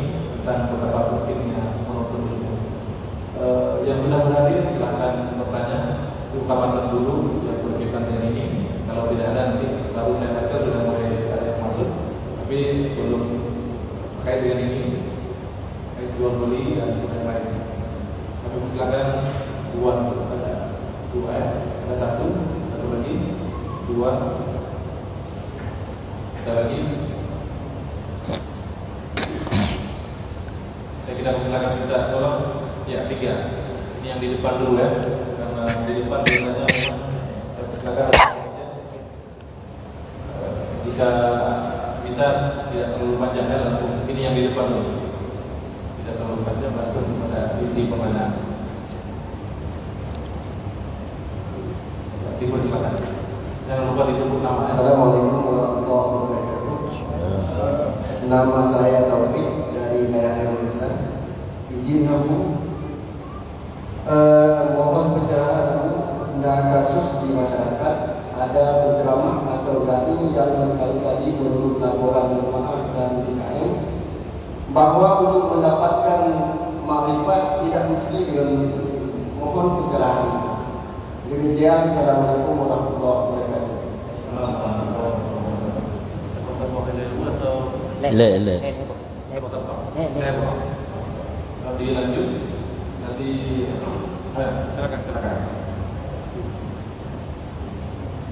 tentang betapa pentingnya menuntut ilmu. Yang sudah berhadir silahkan bertanya, utamakan dulu yang berkaitan dengan ini. Kalau tidak ada nanti baru saya baca sudah mulai ada yang masuk, tapi belum terkait dengan ini, terkait jual beli dan lain-lain. Kami silakan ada satu lagi, 2, ada lagi. Ya, kita silakan minta tolong. Ya, 3. Ini yang di depan dulu ya, karena di depan biasanya silakan. Jika bisa tidak terlalu panjang ya, langsung ini yang di depan dulu. Tidak terlalu panjang, langsung pada inti pemanahan. Dipersilakan. Jangan lupa disebut nama. Assalamualaikum warahmatullahi wabarakatuh. Nama saya Taufik dari daerah Indonesia. Izin aku mohon pencerahan tentang kasus di masyarakat. Ada penceramah atau dai yang berkali-kali menurut laporan jemaah dan DKM bahwa untuk mendapatkan makrifat tidak mesti dengan menuntut ilmu. Mohon pencerahan. Demikian, assalamualaikum warahmatullahi wabarakatuh. Kalau dilanjut nanti silakan.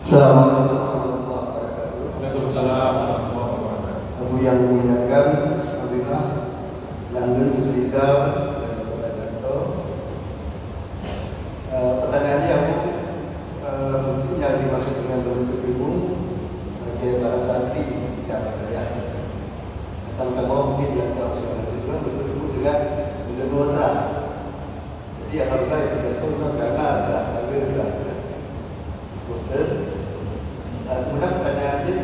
Assalamualaikum warahmatullahi wabarakatuh. Waalaikumsalam warahmatullahi wabarakatuh. Abu yang dimuliakan, Alhamdulillah, Langgeng Musrika dan Kota Janto. Pertanyaannya aku mungkin yang dimaksud dengan menuntut ilmu bagi para santri tidak ada. Tentang mau mungkin yang tahu sekarang itu menuntut ilmu dengan benar. Jadi apabila itu betul karena ada benar. Kemudian pertanyaannya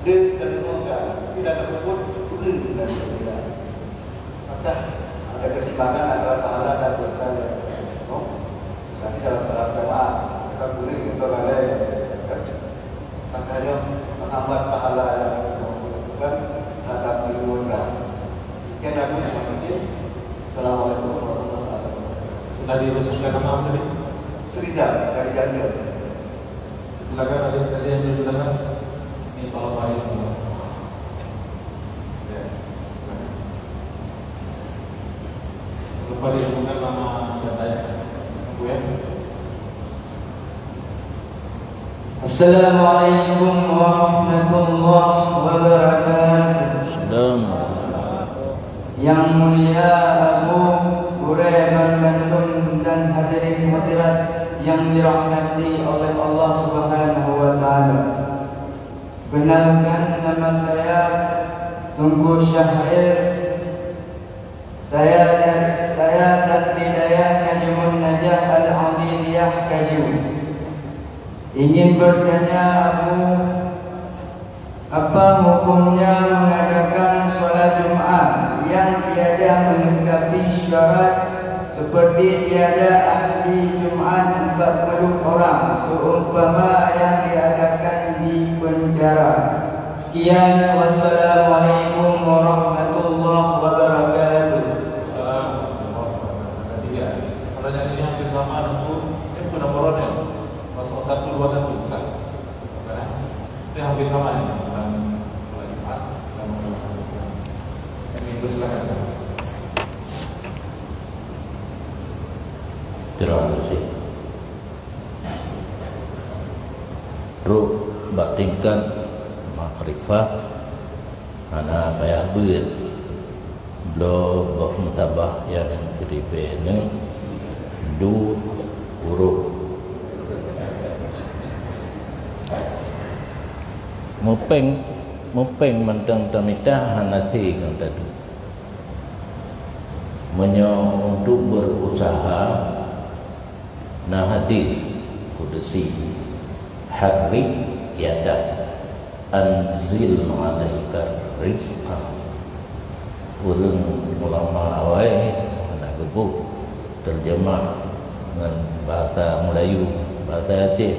dia dan semoga tidak tersebut turun dan berbeda. Maka ada kesimbangan antara pahala dan dosa yang nanti dalam salat jamaah kita boleh kita lalai makanya menghambat pahala yang bukan terhadap ilmu dan sekian aku terima kasih. Assalamualaikum warahmatullahi wabarakatuh. Sudah disesuaikan nama tadi? Serijal dari Janjo. Silakan ada yang belum silakan. Ini tolong Pak Ilmu. Ya. Lupa disebutkan nama datanya. Bu ya. Assalamualaikum warahmatullahi wabarakatuh. Assalamualaikum. Yang mulia Abu Hurairah Bandung dan hadirin hadirat yang dirahmati oleh Allah Subhanahu wa taala. Benarkan nama saya Tunggu Syahrir. Saya Santri Dayah Najmun Najah Al-Amiriyah Kaju. Ingin bertanya Abu, apa hukumnya mengadakan sholat Jumat yang tiada melengkapi syarat seperti tiada ahli Jumat 40 orang seumpama yang diadakan di penjara? Sekian, wassalamualaikum warahmatullahi wabarakatuh. Pertanyaan ini hampir sama dengan ini nomornya 0121 bukan? Ini hampir sama ya. Sholat Jumat dan minggu silakan. Terima kasih. Ruh batinkan makrifah ana payah ber blo bok musabah yang teribene du huruf mupeng mentang tamita hanati kang tadu untuk berusaha na hadis kudusi hari yada anzil alaika rizqa urang ulama awai ana gebuk terjemah dengan bahasa Melayu, bahasa Aceh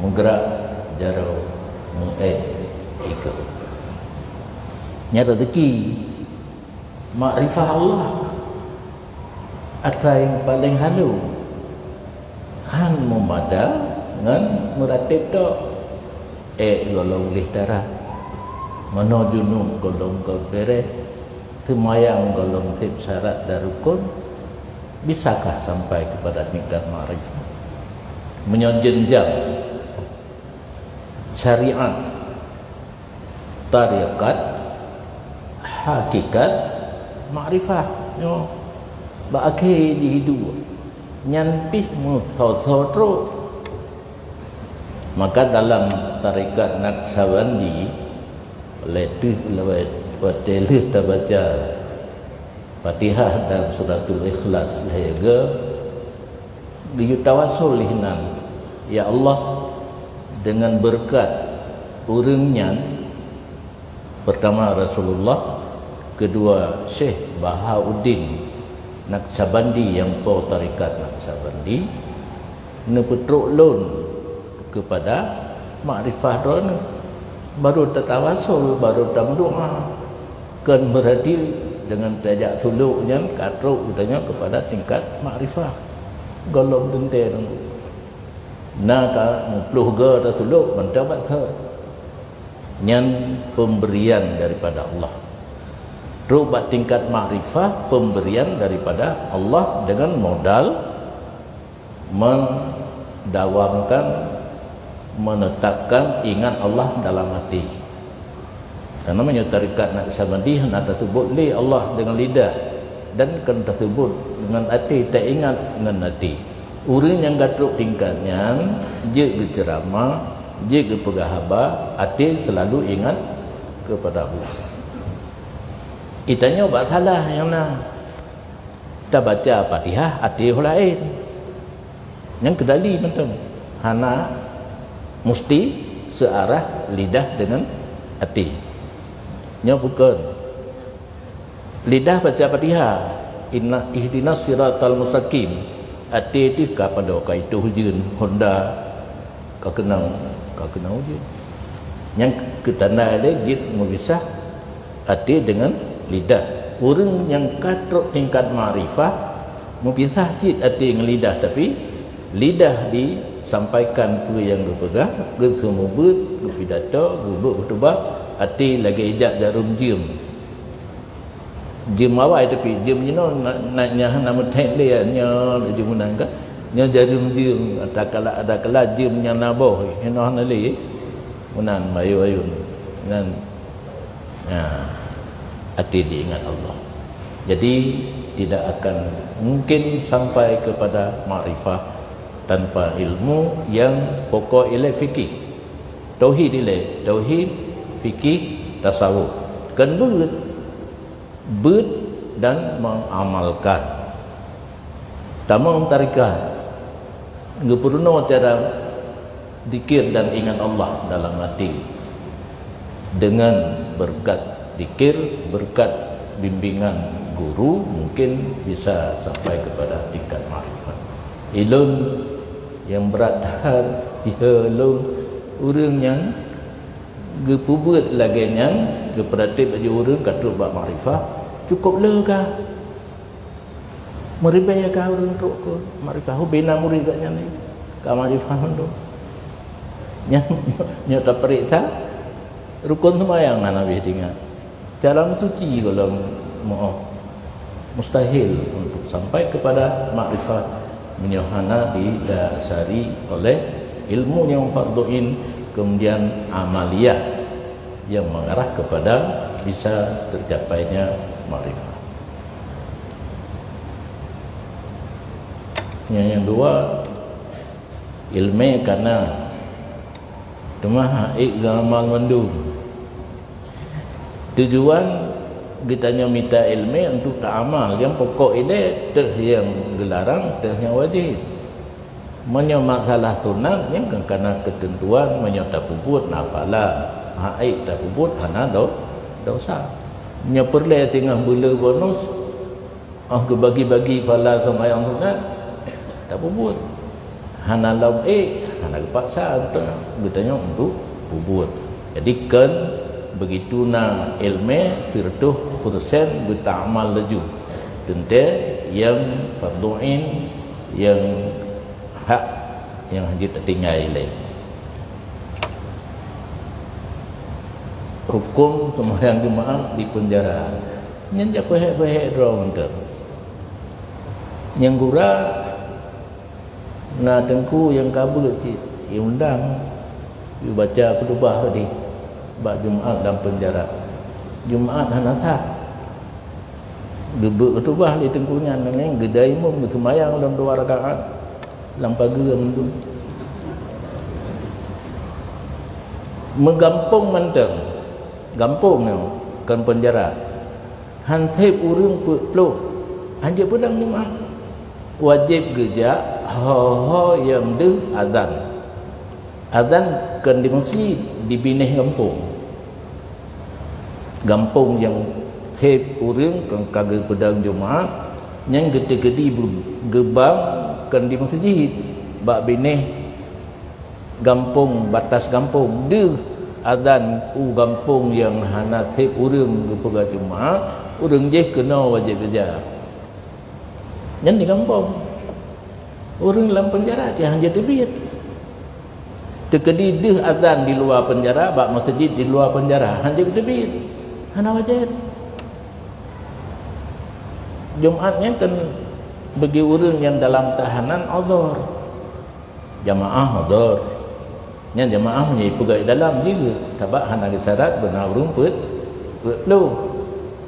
menggerak jarau ikut nyata rezeki makrifah Allah ada yang paling halu han memada dengan meratib tok golong lih darah mano junub golong kebere semayang golong tip syarat dan rukun. Bisakah sampai kepada tingkat makrifah menyenjang syariat tarikat hakikat makrifah yo baakhir di hidup nyanpih mutsotro. Maka dalam tarikat Naqsabandi oleh tu lewat hotel terbaca Fatihah dan suratul Ikhlas lahaga diyutawasul lihnan ya Allah dengan berkat urangnya pertama Rasulullah, kedua Syekh Bahauddin Naqsabandi yang po tarikat Naqsabandi ne petruk lon kepada makrifah drone baru tertawasul baru tamdoa kan berarti dengan tajak tuluknya katruk udahnya kepada tingkat makrifah golong dente naka mupluh ga tuluk mendapat nyan pemberian daripada Allah rubat tingkat makrifah pemberian daripada Allah dengan modal mendawamkan menetapkan ingat Allah dalam hati. Dan namanya tarikat Naqsabandi ada sebut li Allah dengan lidah dan kan tersebut dengan hati tak ingat dengan hati. Orang yang gatruk tingkatnya je berceramah, je berpegahaba, hati selalu ingat kepada Allah. Itanya buat salah yang nak dah baca Fatihah hati orang lain. Yang kedali macam hana mesti searah lidah dengan hati. Nya bukan lidah baca Fatihah inna ihdinas siratal mustaqim hati itu kepada kaitu hujun Honda kau kenal hujun yang ketanda ada git mubisah hati dengan lidah. Orang yang katruk tingkat ma'rifah mubisah jid hati dengan lidah tapi lidah disampaikan pula yang berpegang ke semua ke pidato ke bertubah hati lagi ijak jarum jim Jim awal tapi jim ni naknya nama tek dia nya jim nang ka nya jarum jim ada kala jim nya naboh heno nali unan mayu ayun nan hati diingat Allah. Jadi tidak akan mungkin sampai kepada makrifah tanpa ilmu yang pokok ialah fikih. Tauhid ialah tauhid, fikih, tasawuf. Kan ber dan mengamalkan. Tamam tarikat. Ngepurno cara zikir dan ingat Allah dalam hati. Dengan berkat zikir, berkat bimbingan guru mungkin bisa sampai kepada tingkat makrifat. Ilmu yang berat dan ilmu orang yang gepubut lagi yang geperatif aja orang kata bab makrifat cukup lega. Meribaya ka orang tu ke makrifat hu bina murid kat ni. Ka makrifat tu. Nya tak perita rukun sembahyang Nabi tinggal. Dalam suci kalau mustahil untuk sampai kepada makrifat menyohana didasari oleh ilmu yang fardhu'in kemudian amaliyah yang mengarah kepada bisa tercapainya makrifat. Yang dua ilmu karena cuma haik gamal mandum. Tujuan kita minta ilmu untuk tak amal yang pokok ini teh yang dilarang teh yang wajib. Menyo masalah sunat yang kerana ketentuan menyo tak puput nafala haid tak puput hana dosa. Menyo perle tengah bula bonus ke bagi-bagi fala sembahyang sunat tak puput. Hana laum hana paksa kita untuk puput. Jadi kan begitu na ilmu 100% beramal laju tentu yang fardhu'in yang hak yang hanya tertinggal lagi. Hukum sembahyang Jumaat di penjara nyanjak pehek-pehek draw mentar yang gura na tengku yang kabul cik yang undang you baca pedubah tadi bab Jumaat dalam penjara. Jumaat hanasah. Gebek ketubah di tengkunya neng gedai mu sembahyang dalam 2 rakaat. Dalam pagi itu. Mengampung menteng. Gampung kan penjara. Hantip urang peluk. Anjak pedang Jumaat. Wajib geja ho yang deh azan. Azan kan di masjid di bineh gampung yang sep urang kan kagak pedang Jumaat yang gede-gede gebang kan di masjid bak bineh gampung batas gampung de azan gampung yang hana sep urang gepega Jumaat urang je kena wajib kerja yang di kampung urang dalam penjara dia hanya terbit tekedi deh azan di luar penjara bak masjid di luar penjara hanya terbit hana wajib. Jumaatnya kan bagi orang yang dalam tahanan uzur. Jamaah uzur. Yang jamaah ni pegawai dalam juga. Tabak hana syarat benar urang perlu.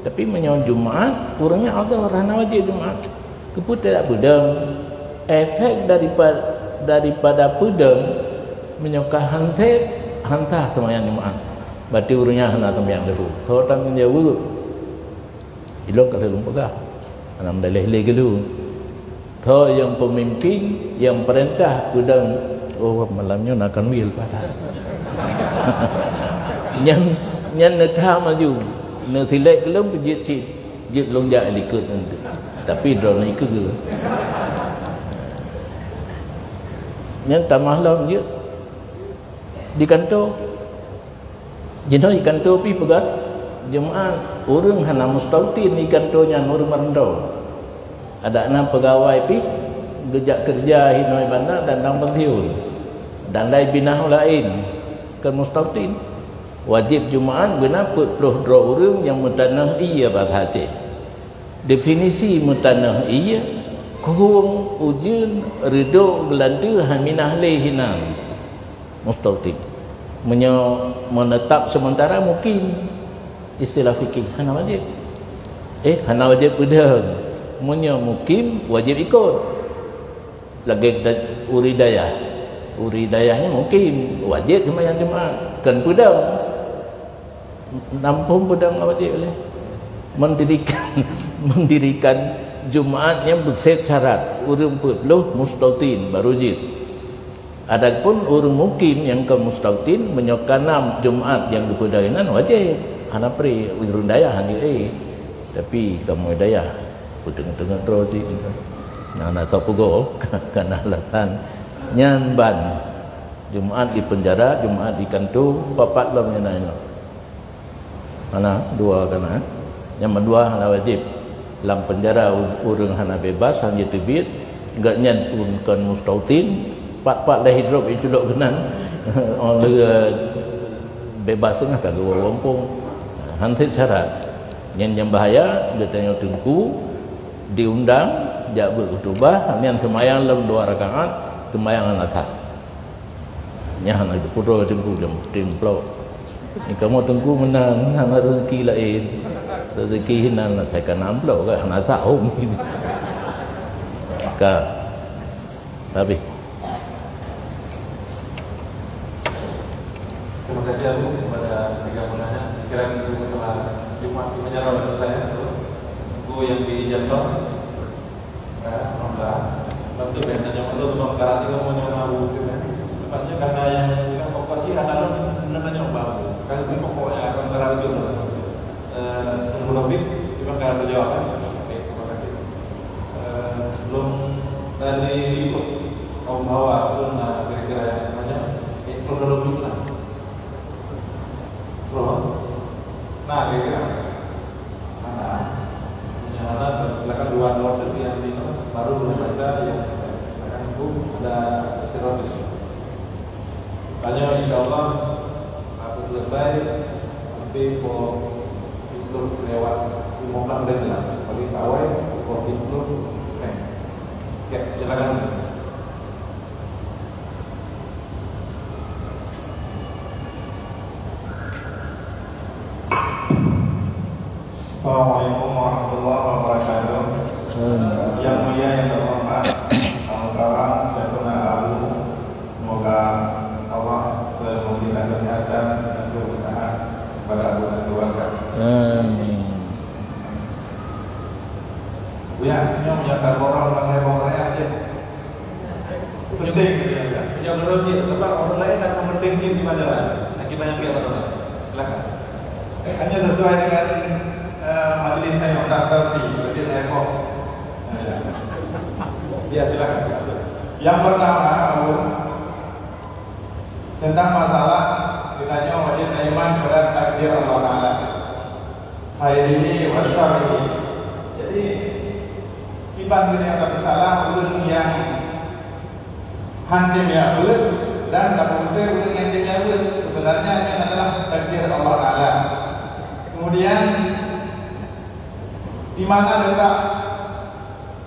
Tapi menyo Jumaat orangnya uzur hana wajib Jumaat. Keput tak pedang. Efek daripada pedang menyokah hantar sembahyang Jumaat. Berarti urangnya hana sembahyang dulu. So tanggungjawab. Ilok kalau lumpagah. Anam dalih dulu. Tho yang pemimpin yang perintah pedang malamnya nak akan wil pada. Yang netah maju. Ne tilek kelum pejit cit. Jit lonjak likut nanti. Tapi drone ikut dulu. Yang tamah lam je di kantor jenuh di kantor pi pegat Jumaat orang hana mustautin di kantornya orang merendau ada 6 pegawai pi gejak kerja hinoi bandar dan nang pensiun dan lain binah lain kan mustautin wajib Jumaat benar 40 orang yang mentanah iya bab haji definisi mutanah iya kurung ujun ridho gelanda haminah lehinam mustautin menetap sementara mungkin istilah fikih hana wajib hana wajib udah mukim wajib ikut lagi uridayahnya mungkin wajib sembahyang Jumaat kan pedang nampung pedang wajib boleh mendirikan Jumaat yang berset syarat urung puluh mustautin baru jid. Adapun urung mukim yang ke mustautin menyokanam Jumaat yang berpedainan wajib hana pri urung daya hani tapi kamu daya tengah-tengah roti nak tahu pugol karena alasan nyamban Jumaat di penjara, Jumaat di kantor, papat lah menyenai mana dua kana yang kedua hana wajib dalam penjara urang hana bebas hanya tebit enggak nyan urun mustautin pat-pat dah hidup itu dok kenan oleh bebas tengah kagak wampung hantit syarat yang bahaya dia tanya tengku diundang jak berkhutbah nian semayang dalam 2 rakaat sembahyang asar nya hana pura tengku jam templo ni kamu tengku menang hana rezeki lain rezeki hinan lah saya kan amplo kan hana tahu ka habis. Terima kasih Abu kepada tiga penanya. Kira itu masalah Jumat di penjara maksud saya itu. Buku yang di Jantor. Alhamdulillah. Tapi bentanya itu memang karate kamu nyoba buku. Tepatnya karena yang pokoknya ada nanya babu. Kan pokoknya akan terajun. Munafik memang karena berjawaban. Oke, terima kasih. Belum dari ikut kaum hawa pun kira-kira yang namanya kronologi lah. Nah, kira-kira silakan dua dari yang ini baru baca yang silakan Ibu ada teroris. Tanya insyaallah akan selesai nanti mau ikut lewat 15 menit lah. Bagi kawai mau ikut oke, silakan. Assalamualaikum warahmatullahi wabarakatuh. Yang mulia yang terhormat kawan-kawan Syekhuna Abu, semoga Allah selalu memberikan kesehatan dan keberkahan kepada Abu dan keluarga. Amin. Ya, ini menyatakan orang pakai bongkar aja. Penting ya. Yang menurut kita, orang lain akan penting di majalah. Akibatnya dia apa? Silakan. Hanya sesuai dengan majelis yang tak terti, lebih lekok. Ya silakan. Yang pertama, Abu, tentang masalah ditanya wajib iman pada takdir Allah Taala, khairihi wa syarrihi. Jadi iman yang tak salah ulun yang hantim ya ulun dan tak betul ulun yang hantim ya ulun. Sebenarnya ini adalah takdir Allah Taala. Kemudian di mana letak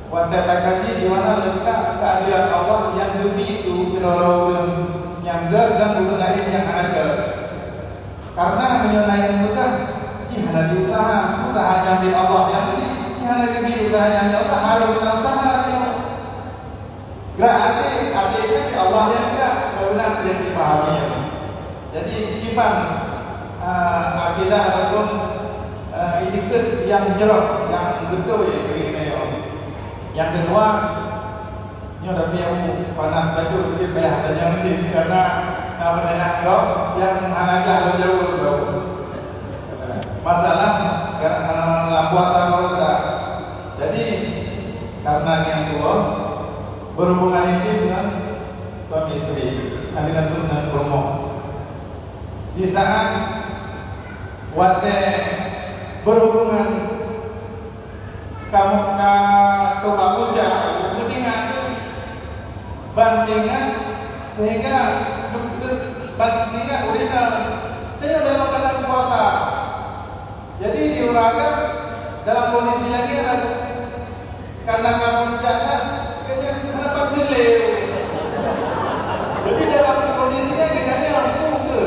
wanita kaji, di mana letak keadilan Allah yang lebih itu seluruh ulun yang dan ulun lain yang ada. Karena menyonai bukan hanya di usahanya di Allah yang lebih, hanya lebih usahanya Allah harus usaha yang berarti artinya di Allah yang tidak benar yang dipahami. Jadi iman akidah ataupun itikad yang jerok, yang betul ya begini. Yang kedua, ini ada yang panas baju sedikit bayar tanya mesti karena pertanyaan kau yang anak jauh. Masalah puasa puasa. Jadi karena yang tua berhubungan intim dengan suami istri, dengan sunnah promo. Di saat wate berhubungan kamu coba puja, kemudian bandingan sehingga bandingan udah dalam keadaan puasa. Jadi diurangkan dalam kondisi lagi karena kamu menjaga kenapa gelap. Jadi dalam kondisinya kita mampu ke.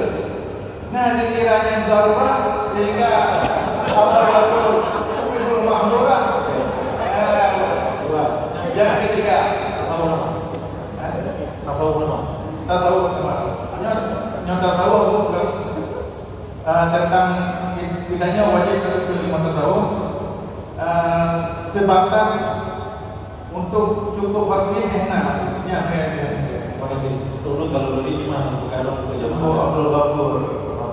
Nah dikiranya darurat sehingga Allah itu mahmurah. Yang ketiga tasawuf bukan tentang tidaknya wajib terus ilmu tasawuf sebatas untuk cukup waktu enak. Ya. Terima kasih. Dulu kalau beli gimana? Bukan jamaah. Abdul Ghafur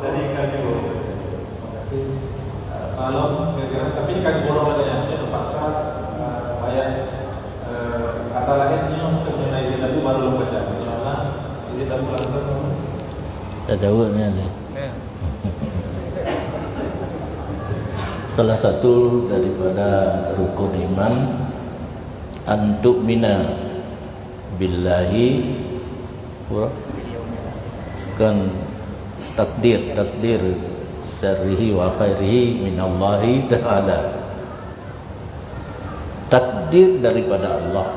dari Kajiwo. Terima kasih. Kalau kira-kira tapi kaji borong adanya terpaksa kayak kata lainnya untuk mengenai izin itu baru lo baca. Karena izin itu langsung. Tak jawab ni ada. Salah satu daripada rukun iman antuk mina billahi kan takdir syarrihi wa khairihi minallahi ta'ala. Takdir daripada Allah,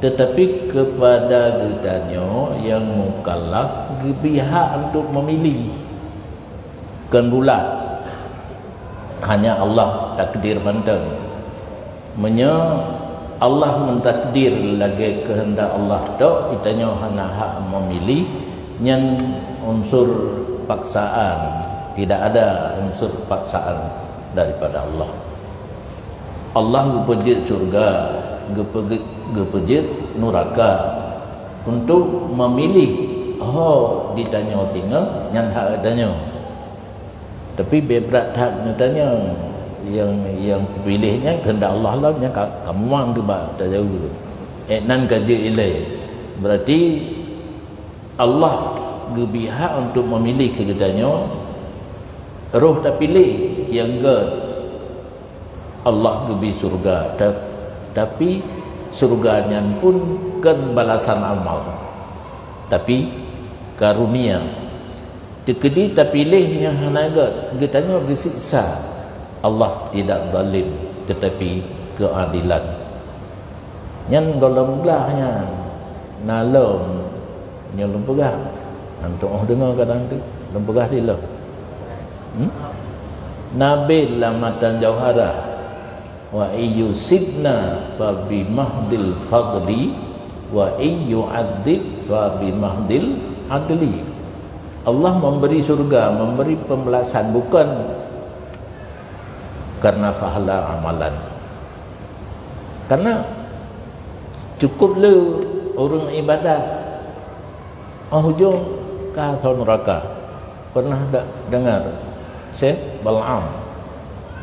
tetapi kepada kitanya yang mukallaf pihak untuk memilih kan bulat hanya Allah takdir mandang Allah mentakdir lagi kehendak Allah tok kitanya hanya hak memilih yang unsur paksaan, tidak ada unsur paksaan daripada Allah. Allah gepejit surga, gepejit neraka untuk memilih ditanya tinggal yang hak adanya. Tapi berat hak tanya yang pilihnya kehendak Allah lah nya kamu mang debat tak jauh tu. Nan kaji ilai. Berarti Allah gebihak untuk memilih kegetanya roh tak pilih yang Allah gebi surga tapi surganya pun kan balasan amal tapi karunia tekedi tak pilih yang hanaga getanya disiksa. Allah tidak zalim tetapi keadilan yang golong belahnya nalom yang lempegah untuk dengar kadang tu lempegah dia lah Nabil lamatan jauharah wa iyusibna fa bimahdil fadli wa iyu'adzib fa bimahdil adli. Allah memberi surga, memberi pembalasan bukan karena pahala amalan, karena cukuplah orang ibadat hujung ke neraka. Pernah tak dengar Syekh Bal'am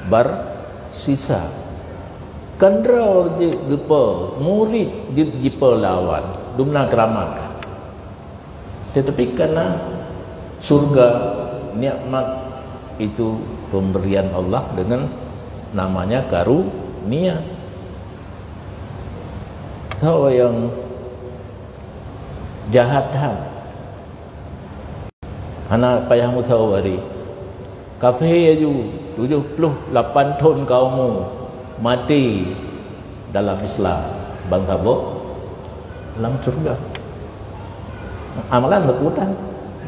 bar sisa kandra je gepa murid je jipa lawan dumna keramat, tetapi karena surga nikmat itu pemberian Allah dengan namanya karunia. Tahu yang jahat anak payah tahu hari kafe aju 78 tahun kaummu mati dalam Islam bangsa dalam surga. Amalan berkutan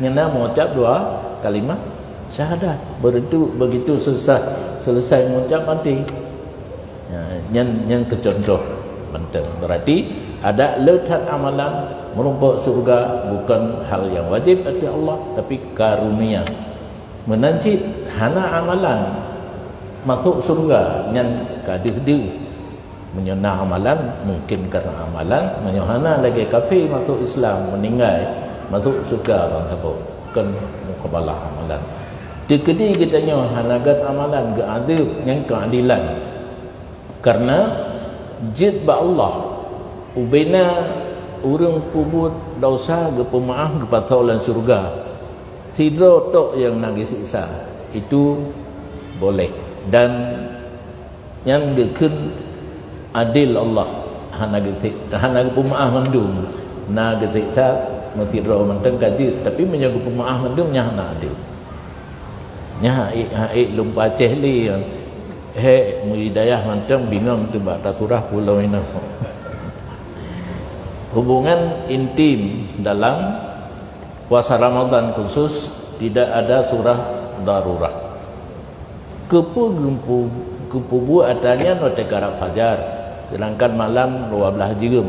nyana mengucap dua kalimat syahadat begitu selesai mengucap mati. Yang kecontoh penting berarti ada letak amalan merumpuk surga bukan hal yang wajib dari Allah tapi karunia. Menancit hana amalan masuk surga yang kadih-kadih menyana amalan mungkin karena amalan menyana lagi kafir masuk Islam meninggal masuk surga bang sabuk kan mukabalah amalan. Dikedi kitanya hanagat amalan keadil yang keadilan karena jid ba Allah ubena urang kubut dosa ke pemaaf ke patolan surga tidur tok yang nangis siksa itu boleh dan yang deken adil Allah hanagat pemaaf mandum na getik mati ro menteng kaji tapi menjaga pemaaf mandum nya hana adil nya lupa ceh li Muridayah mantang bingung tu bak surah pulau ini. Hubungan intim dalam puasa Ramadan khusus tidak ada surah darurah. Kepu atanya no tekarak fajar, sedangkan malam 12 jam.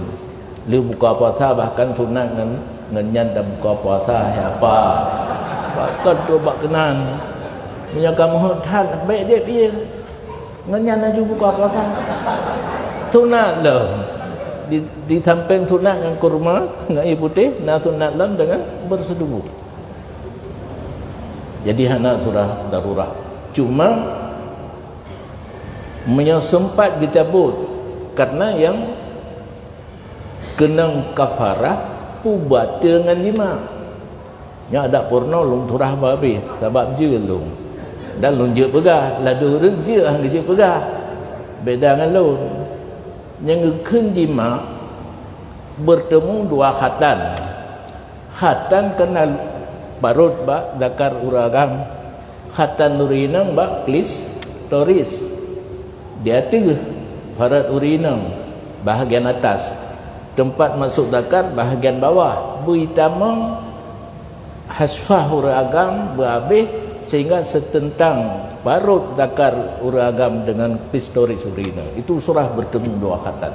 Lu buka puasa bahkan sunat ngenyan dan buka puasa apa. Bahkan tu bak kenan. Punya kamu tan baik dia. Ngenyan aja buka puasa. Sunat dah. Di samping sunat dengan kurma, dengan air putih, nah sunat lam dengan bersetubuh. Jadi hana surah darurah. Cuma sempat dicabut karena yang kena kafarah pubat dengan jima. Yang ada purna lung turah habis sebab je lung. Dan lung je pegah, ladu je hang je pegah. Beda dengan lung. Yang kenjima bertemu dua khatan. Khatan kenal barut bak dakar uragam. Khatan urinang bak klis toris. Dia tiga farad urinang bahagian atas. Tempat masuk dakar bahagian bawah. Buitamang hasfah uragam berhabis sehingga setentang barut dakar uragam dengan pistoris urina. Itu surah bertemu dua khatan.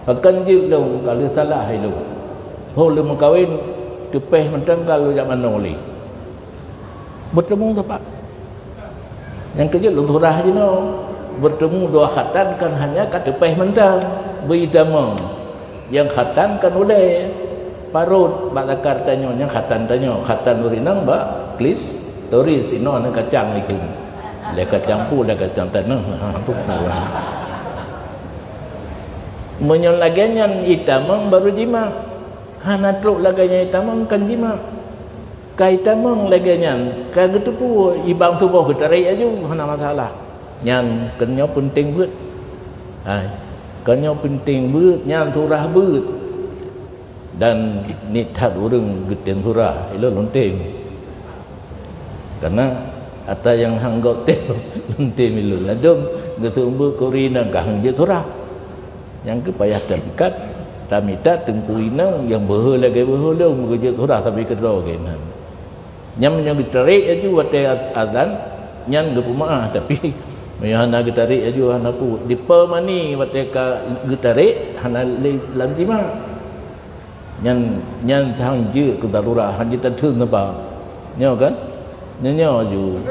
Akan je dong kalau salah itu. Boleh mengkawin tepeh mentang kalau zaman noli. Bertemu tepat. Yang kerja lu surah je no. Bertemu dua khatan kan hanya kat tepeh mentang beidamang. Yang khatan kan udah parut bak dakar tanyo yang khatan tanyo khatan urinang bak klis toris ino ana kacang ikun. Le kacang pu le kacang tanah tu pun. Menyon laganyan itamang baru jima. Hana truk laganyan itamang kan jima. Kai tamang laganyan ka gitu pu ibang tubuh getarai aju hana masalah. Nyan kenyo penting beut. Hai. Kenyo penting beut nyan surah beut. Dan nithat urang getian surah ilo lonting. Karena ada yang hanggau teh lonting milu ladum getumbu korina kang je surah. Yang ke payah terdekat tamita tengkuina yang behe lagi behe lu je surah sampai kedua genan. Nyam yang ditarik aja wate azan nyan ge pumaah tapi Mayana getarik aju hana pu dipa mani wateka getarik hana lantima nyan thang je ke darurah han je tathung apa nyo kan nyo ju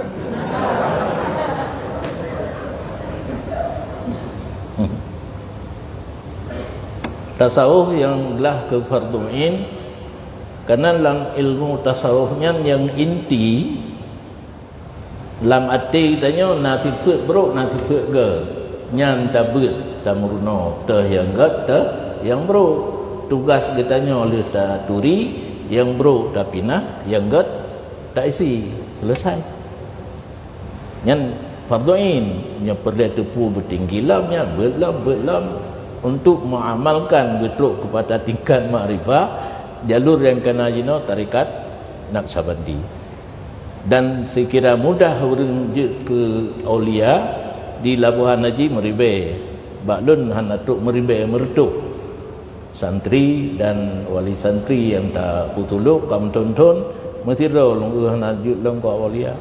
tasawuf yang telah ke fardu'in karena dalam ilmu tasawufnya yang inti lam ati tanya nati phước bro nati phước ge nyan ta beut ta murno te yang gat te yang bro tugas kitanya oleh ta turi yang bro ta pinah yang gat ta isi selesai nyan fardu'in nya perlu tepu bertinggilamnya belam untuk mengamalkan betul kepada tingkat makrifah jalur yang kena jino tarikat Naqsabandi. Dan sekira mudah urang ke aulia di Labuhan Haji meribe baklun hanatuk meribe mertuk santri dan wali santri yang tak putuluk kam tonton metiro long hanajut long ko aulia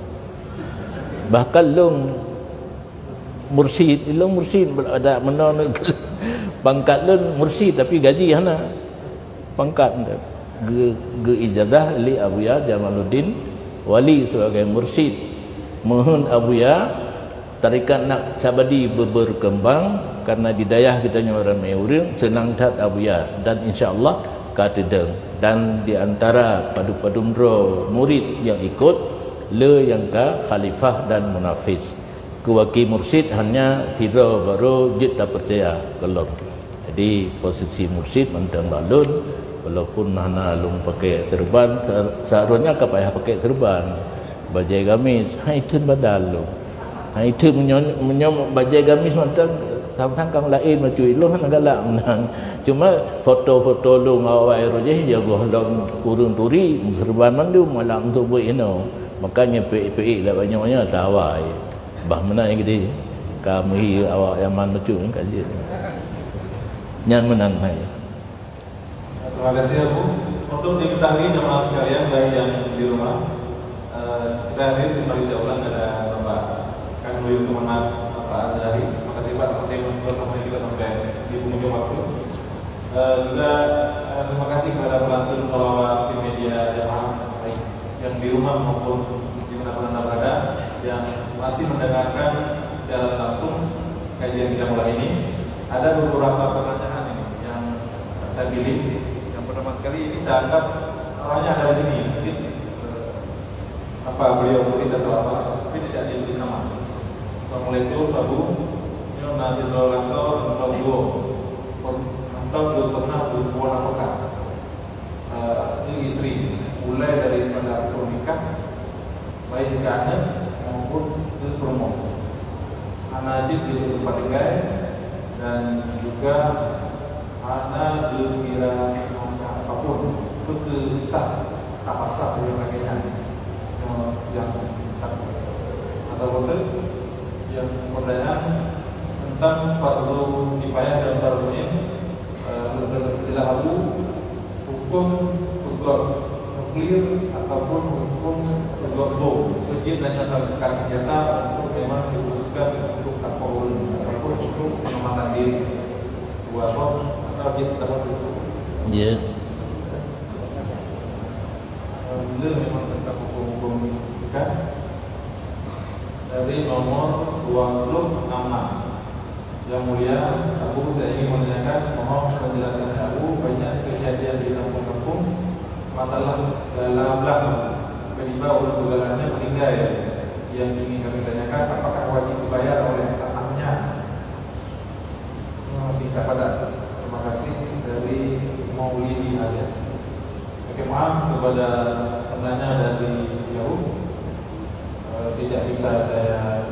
bahkan long mursyid ada menon pangkat lun mursyid tapi gaji hana pangkat ge ijazah li Abuya Jamaluddin wali sebagai mursyid mohon Abuya tarikat Naqsabandi berkembang karena di dayah kita orang meurang senang tat Abuya dan insyaallah katedeng dan di antara padu-padumro murid yang ikut le yang ka khalifah dan munafiz kuwaki mursyid hanya tidak baru jid tak percaya kalau jadi posisi mursyid mentang balun walaupun hana lung pakai terban seharusnya ka payah pakai terban bajai gamis hai tun badal lu hai tun menyom bajai gamis mentang tang kang lain macui lu hana galak menang cuma foto-foto lu ngawai rojeh jago long kurung turi serban mandu malang tu buat ino makanya pe lah banyak-banyak tawai bah mana yang gede kami awak yang mana tu kaji yang menang hai. Terima kasih Abu. Untuk diketahui jemaah sekalian dari yang di rumah, kita hadir di Malaysia ulang ada Bapak Kanwil Kemenang Bapak Azhari. Terima kasih Pak, terima kasih bersama kita sampai di penghujung waktu. Juga terima kasih kepada pelantun sholawat di media jamaah baik yang di rumah maupun di mana-mana berada yang masih mendengarkan secara langsung kajian kita mulai ini. Ada beberapa pertanyaan ini yang saya pilih. Yang pertama sekali ini saya anggap orangnya ada di sini. Mungkin apa beliau tulis atau apa, tapi tidak ditulis nama. Assalamualaikum Pak Bu. Ini Nazir Lantor Nomor 2. Untuk pernah berhubungan apakah ini istri mulai daripada pernikah baik anak maupun promo anak ajib di tempat tinggal dan juga anak dikira apapun itu kesah tak pasah yang lainnya yang satu atau betul yang pertanyaan tentang fardu kifayah dan fardu ain. Tidak tahu hukum untuk nuklir ataupun hukum untuk bom wajib hanya terkait senjata untuk memang dikhususkan untuk takawul ataupun untuk penyelamatan diri buat bom atau wajib terhadap itu. Ya. Bila memang tentang hukum kan dari nomor 26. Yang mulia, Abu saya ingin menanyakan, mohon penjelasan Abu. Banyak kejadian di kampung-kampung masalah dalam tiba-tiba ular-ularnya meninggal ya. Yang ingin kami tanyakan, apakah wajib dibayar oleh anaknya? Singkat padat. Terima kasih dari Maulidi Hajar. Oke, maaf kepada penanya dari jauh, tidak bisa saya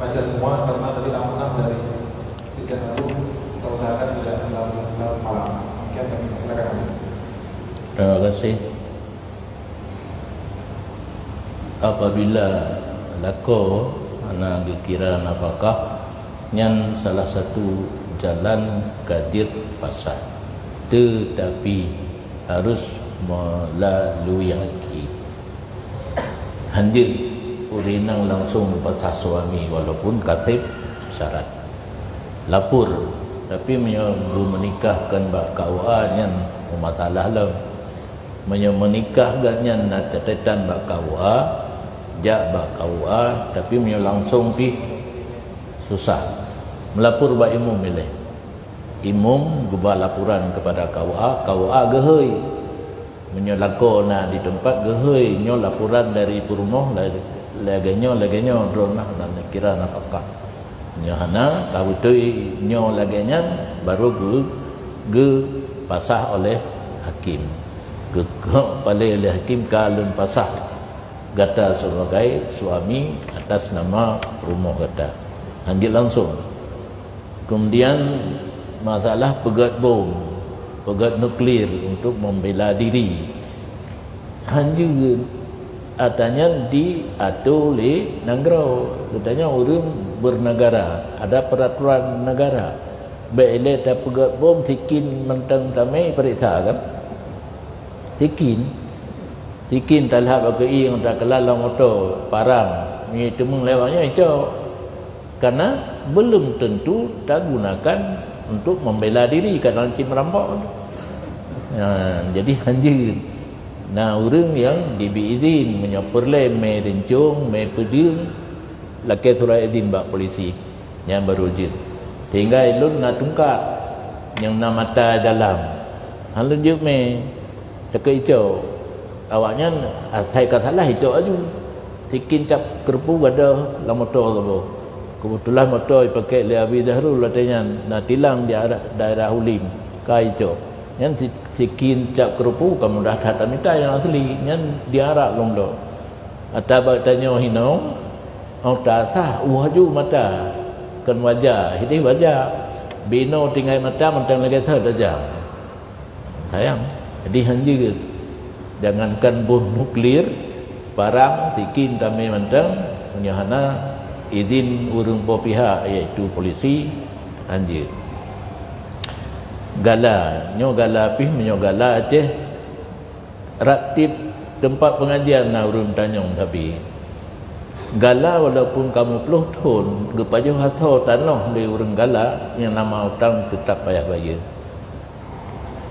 baca semua karena tadi amanah dari sekian lalu kita usahakan tidak terlalu malam. Mungkin kami silakan. Terima kasih. Apabila lako ana dikira nafkah yang salah satu jalan kadir pasar, tetapi harus melalui hakim. Handir urinang langsung pasal suami walaupun katib syarat lapor tapi belum menikahkan bak KUA nyan masalah lah menikahkan nyan nak catatan bak KUA jak bak KUA tapi langsung pi susah melapor bak imum milih imum gubah laporan kepada KUA gehoi menyolako na di tempat gehoi nyo laporan dari purmoh lagenyo dronah dan kira nafkah nyohana kabutui nyo lagenya baru ge pasah oleh hakim ge oleh hakim kalun pasah gata sebagai suami atas nama rumah gata hanjil langsung. Kemudian masalah pegat bom, pegat nuklir untuk membela diri hanjil adanya diatur oleh negara, katanya orang bernegara, ada peraturan negara. Bila tak pegat bom, tikin mentang tamai periksa kan? Tikin talhab AKI yang tak kelala motor, parang, ni temung lewatnya itu. Karena belum tentu tak gunakan untuk membela diri kalau nanti merampok. Jadi hanjir. Nah, orang yang diberi izin menyoperlai mai rencung, mai peding, laki surat izin bak polisi yang berujud. Tinggal ilun nak tungkat yang nak mata dalam. Halun juk mai cakap hijau. Awaknya saya kata salah hijau aju. Sikin cap kerpu ada la motor tu. Kebetulan motor pakai le Abi Dahrul latanya nak tilang di daerah Hulim kai hijau. Yang sikin cap kerupu kamu dah kata minta yang asli yang diarak lomlo atau bertanya hino tak sah wajah mata kan wajah ini wajah bino tinggal mata mentang lagi saja sayang jadi hanjir jangankan bom nuklir parang sikin kami mentang menyahana izin urang po pihak iaitu polisi anjir gala nyo gala pih menyo gala Aceh raktib tempat pengajian na urang tanyong tapi gala walaupun kamu peluh tahun gepajuh hasau tanah di urang gala yang nama hutang tetap payah bayar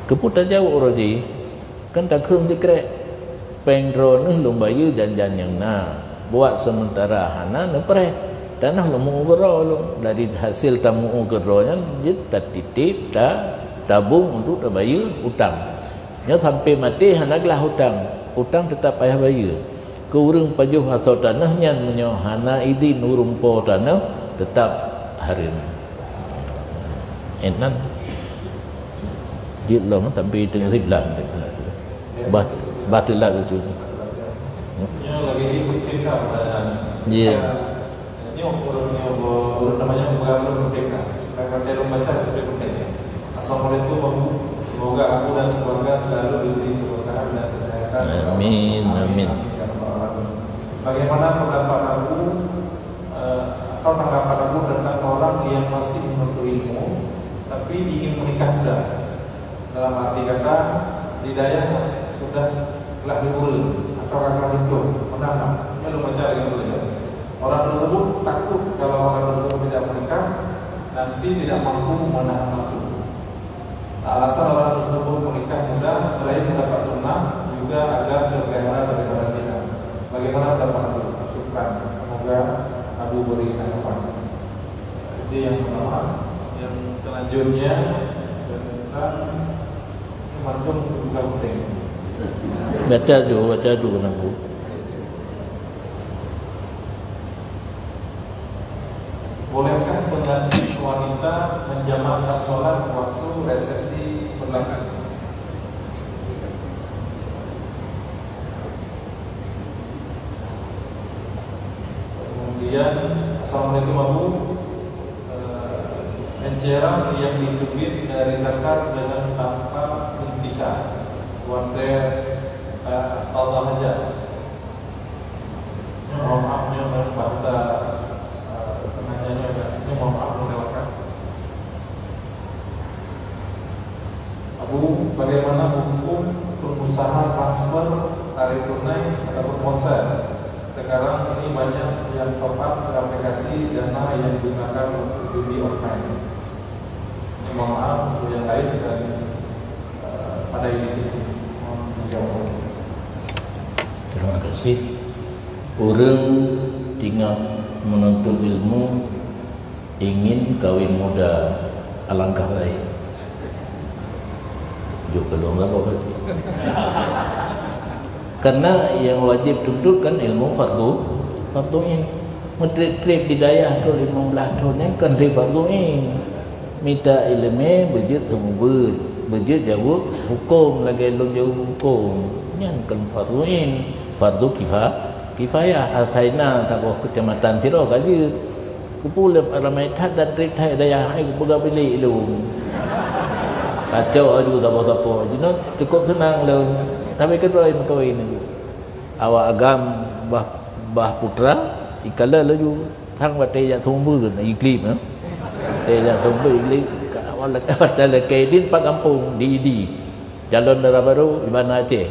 keputar jauh roji kan tak keung dikrek pengro nuh lum bayar janjan yang na buat sementara hana nepre tanah lemu ugero lu dari hasil tamu ugeronya dia tak titip tak tabung untuk bayar hutang nya sampai mati hanaglah hutang tetap payah bayar ke urang pajuh atau tanahnya menyo hana izin urang po tanah tetap harim enan dia lom sampai tengah riblan batil lah itu nya lagi ikut PK iya ini urang namanya bukan PK kakak saya membaca itu PK. Assalamualaikum, semoga aku dan keluarga selalu diberi keberkahan dan kesehatan. Amin, amin. Bagaimana pendapat aku atau tanggapan aku tentang orang yang masih menuntut ilmu tapi ingin menikah muda? Dalam arti kata hidayah sudah lahir atau kakak hidup menanam. Ini lu mencari dulu. Orang tersebut takut kalau orang tersebut tidak menikah nanti tidak mampu menahan nafsu. Alasan orang tersebut menikah muda selain mendapat sunnah juga agar terpelihara daripada zina. Bagaimana pendapat itu? Syukran. Semoga Abu beri tanggapan. Jadi yang pertama, yang selanjutnya tentang manjung juga penting. Baca dulu nak. Bolehkah pengantin wanita menjamakkan sholat waktu resepsi berlangsung? Kemudian Assalamualaikum Abu, enceran yang didebit dari zakat dengan tanpa intisar wande Allah aja. Mohon maafnya bahasa ini mohon maaf melewatkan. Abu, bagaimana hukum pengusaha transfer tarik tunai ataupun konser? Sekarang ini banyak yang tepat aplikasi dana yang digunakan untuk judi online. Mohon maaf untuk yang lain dan pada edisi mohon dijawab. Terima kasih. Orang tinggal menuntut ilmu ingin kawin muda alangkah baik. Juga belum apa. Karena yang wajib tuntut kan ilmu fardu in. Mentrip hidayah tu 15 tahun yang kan di fardu in. Minta ilmu berjut sumber, berjut jauh hukum lagi belum jauh hukum. Yang kan fardu in, fardu kifayah. Asaina tak kau kecamatan Siro kaji. Kupulap ramai tak dan trip tak daya hai kupuga beli lu. Kacau aduh apa-apa. Jadi cukup senang lu. Tapi keren kawin itu. Awak agam bah putra ikala laju thang batai ya sumbu kan iklim ha. Ya sumbu iklim awal pada kedin pak kampung di Jalan Darah Baru Ibana Aceh.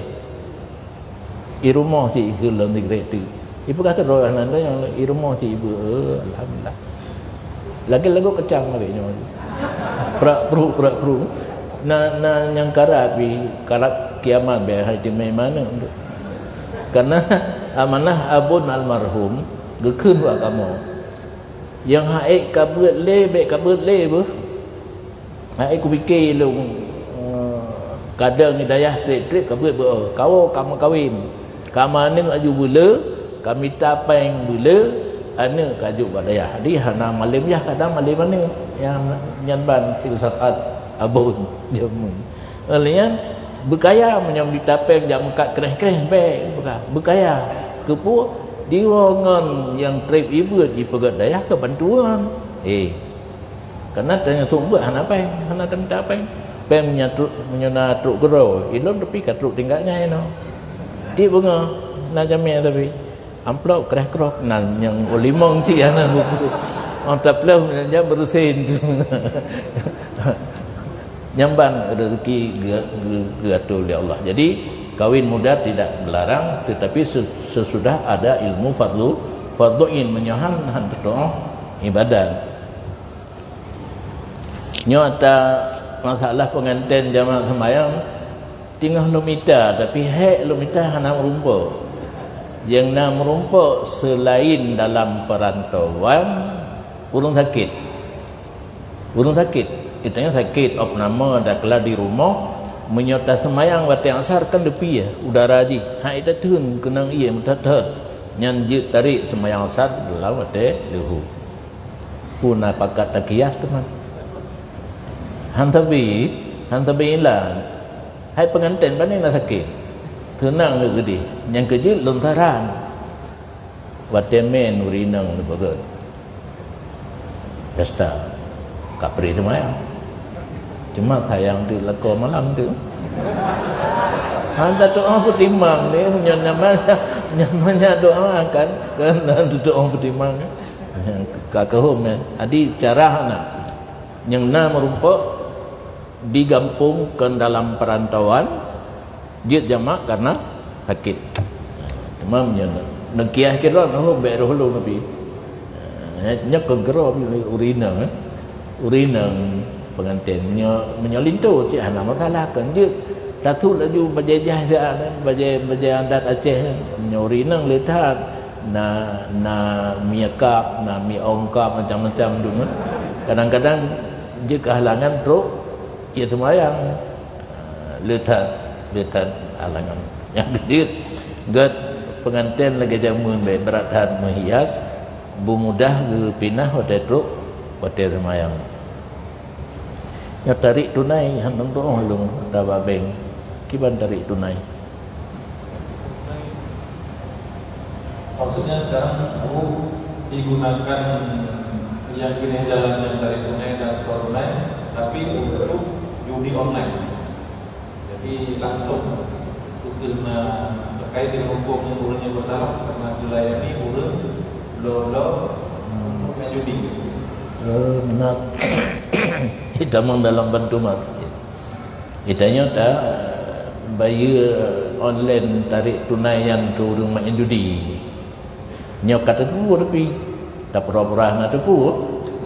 Irumah si ikul negeri tu. Ibu kata roh nanda yang irumah si ibu alhamdulillah. Lagi-lagu kecang lagi nyo. Prak-pru. Na yang karap kiamat be hari di mana untuk karena amanah abun almarhum gekeun wa kamu yang haik kabut le bu haik ku fikir lu kadang hidayah trik kabut bu kau kamu kawin kamane aju bula kami tapeng bula ana kajuk badaya di hana malim ya kadang malim mana yang nyanban filsafat abun jamun alian berkaya menyambut tapeng jam kat kereh-kereh baik berkaya kepu diwangan yang trip ibu di pegadaiah ke bantuan karena tanya sumber hana apa hana tapeng pem menyana truk gero ilon tapi kat truk tinggalnya no di bunga na jamnya tapi amplop kerah-kerah nan yang limong cik anak buku orang tak pelum yang berusin tu nyambang rezeki gatul oleh Allah. Jadi kawin muda tidak dilarang, tetapi sesudah ada ilmu farduin menyohan doa ibadat. Nyo ada masalah pengantin jamaah sembahyang tinggal lumita, tapi hak lumita hana merumpa. Yang nak merumpa selain dalam perantauan urung sakit. Urung sakit, kitanya sakit opname dah kelar di rumah menyota semayang waktu asar kan depi ya udara ji. Ha ita tun kenang ia mutatat. Nyan je tarik semayang asar dalam waktu lehu. Puna pakat takiyas teman. Hantabi lah. Hai pengantin banding nak sakit. Tenang ke gede. Yang kerja lontaran. Watemen urinang ni bagus. Dasta. Kapri semayang. Cuma sayang tu lekor malam tu. Hantar doa pertimang ni namanya doa kan doa pertimang kakahum adi cara nak yang na merumpak digabungkan dalam perantauan dia jamak karena sakit. Imam nya nekiah kira noh beroh lu nabi nyak kegero urina pengantinnya menyolintu cik hana masalah kan dia datuk laju bajajah dia bajaj adat Aceh nyorina letat na miakap na miongkap macam-macam tu kadang-kadang dia kehalangan teruk ia semayang letat halangan yang kecil gat pengantin lagi jamun baik berat hat menghias bu mudah ke pinah hotel teruk hotel semayang ya tarik tunai hantam tu long dapat bank kiban tarik tunai. Maksudnya sekarang aku digunakan keyakinan jalan yang dari tunai dan setor tunai, tapi untuk judi online. Jadi langsung kena terkait dengan hukum yang urusnya bersalah karena wilayah ini urus lo untuk judi. Nak kita dalam bantu mat. Itanya tak bayar online tarik tunai yang ke urung main judi. Nyok kata tu tapi tak pura-pura nak tu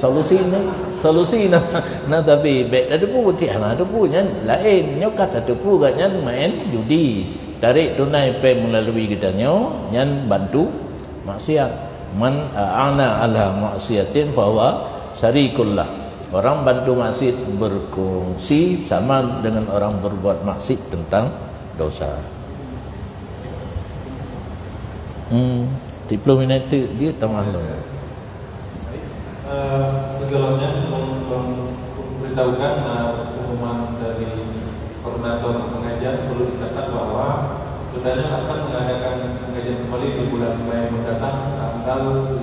solusi na tapi baik tu tiap na tu nyan lain nyok kata tu nyan main judi tarik tunai pe melalui kita nyan bantu maksiat man ana ala maksiatin fa huwa syarikullah. Orang bantu maksiat berkongsi sama dengan orang berbuat maksiat tentang dosa. 30 minit dia tamah lo. Segalanya memberitahukan pengumuman dari koordinator pengajian perlu dicatat bahwa sebenarnya akan mengadakan pengajian kembali di bulan Mei mendatang tanggal 15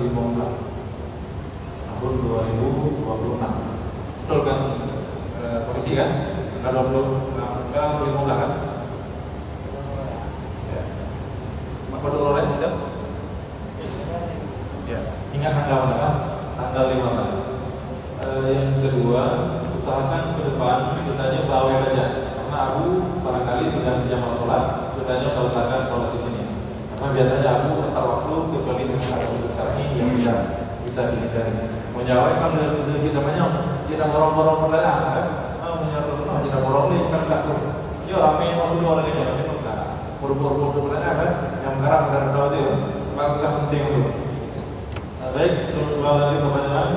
tahun 2026. Betul kan? Komisi kan? Tanggal 15 kan? Ya. Maka dulu lain tidak? Ya, ingat tanggal berapa? Tanggal 15. Yang kedua, usahakan ke depan kitanya bawai aja. Karena aku barangkali sudah menjamak sholat, kitanya tak usahakan sholat di sini. Karena biasanya aku tepat waktu kecuali dengan aku syar'i yang bisa dihindari. Menjawab kan dari kita banyak, kita morong-morong pertanyaan kan? Menjawab kita morong ni kan tak tu. Yo ramai orang tu orang ini orang itu tak. Buru-buru pertanyaan kan? Yang sekarang ada tahu tu, bangga penting tu. Baik, terus lagi pertanyaan.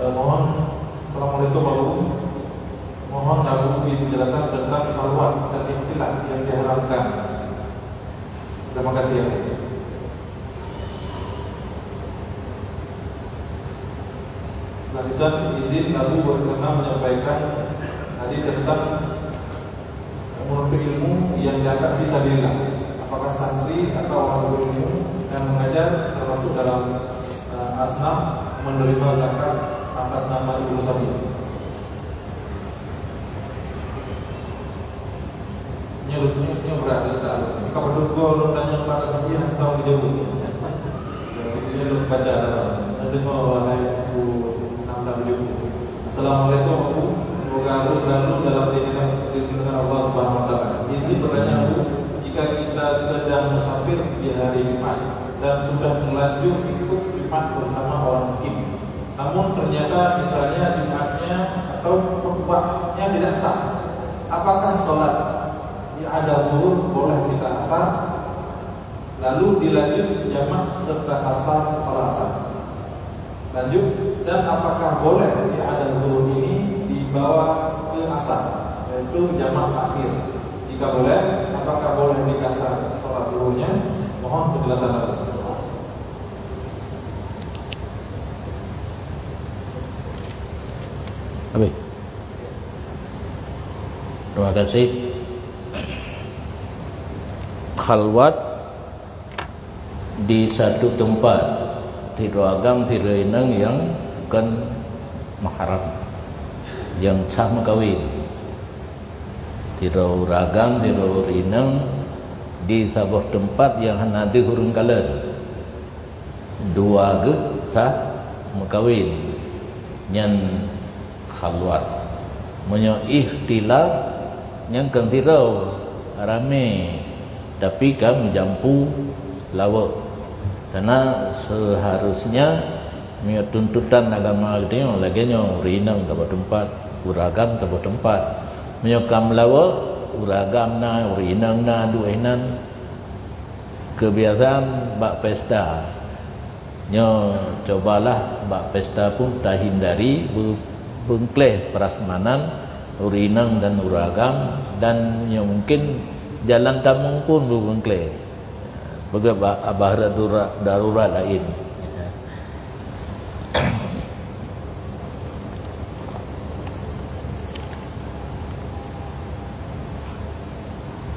Mohon, Assalamualaikum warahmatullahi wabarakatuh. Mohon beri penjelasan tentang salawat dan ikhtilaf yang diharapkan. Terima kasih ya. Lanjutan izin Abu berkenan menyampaikan tadi tentang menuntut ilmu yang dianggap fisabilillah. Apakah santri atau orang berilmu yang mengajar termasuk dalam asnaf menerima zakat atas atas nama Ibnu Sabil. Nyurutnya berada di dalam. Kalau berdua tanya pada saya, tahu dijawab. Jadi lu baca nanti mau wahai Ibu Namda Ibu. Assalamualaikum Ibu. Semoga Ibu selalu dalam lindungan Allah Subhanahu Wa Taala. Izin bertanya Ibu, jika kita sedang musafir di hari Jumat dan sudah terlanjur ikut Jumat bersama orang mukim, namun ternyata misalnya Jumatnya atau khutbahnya tidak sah, apakah sholat ada zuhur boleh kita asar, lalu dilanjut jamak serta asar sholat asar? Lanjut, dan apakah boleh ada zuhur ini dibawa ke asar, yaitu jamak akhir? Jika boleh, apakah boleh dikasar sholat zuhurnya? Mohon penjelasan lagi. Habis. Terima kasih. Khalwat di satu tempat tidak agam tidak inang yang bukan mahram, yang sama kawin, tidak uragam tidak urinang di sebuah tempat yang hanya dihurung kalen dua ge sah makawin yang khalwat menyo ikhtilaf yang kentirau rame tapi kami jampu lawak, karena seharusnya menurut tuntutan agama kita lagi nyo rinang tempat tempat uragam tempat tempat menyokam lawak uragam na rinang na duenan kebiasaan bak pesta nyo cobalah bak pesta pun tak hindari bengkleh prasmanan urinang dan uragam, dan yang mungkin jalan tamung pun berbengkleh bagi abah darurat lain.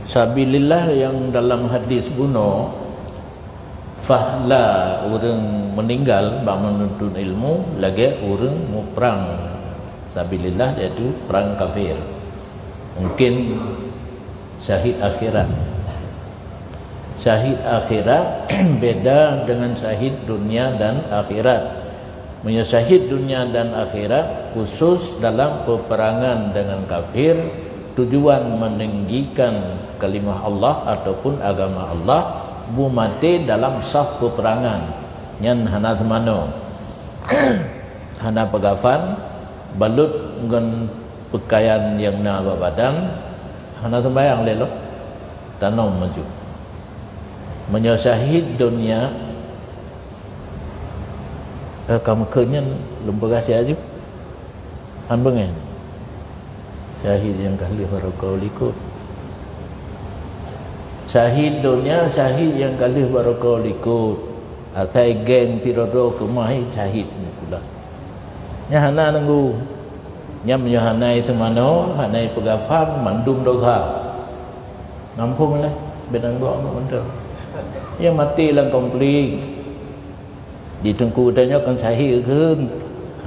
Sabilillah yang dalam hadis buno fahla orang meninggal bang menuntut ilmu lagi orang mau perang sabilillah, iaitu perang kafir, mungkin syahid akhirat. Syahid akhirat beda dengan syahid dunia dan akhirat. Syahid dunia dan akhirat khusus dalam peperangan dengan kafir, tujuan meninggikan kalimah Allah ataupun agama Allah, bu mati dalam saf peperangan yang hana temano hana pegafan balut dengan pakaian yang na badan hana sembayang lelok tanam maju menyahid dunia kamu kenyan lembaga siaju han bengen syahid yang kali barakau likut syahid dunia syahid yang kali barakau likut atai geng tirodo kemai syahid ni pula nya hana nunggu nya menyohanai temano hanai pegafan mandum dosa ngampung lah benang doang betul ya mati lang komplit ditunggu tanya kan syahid ke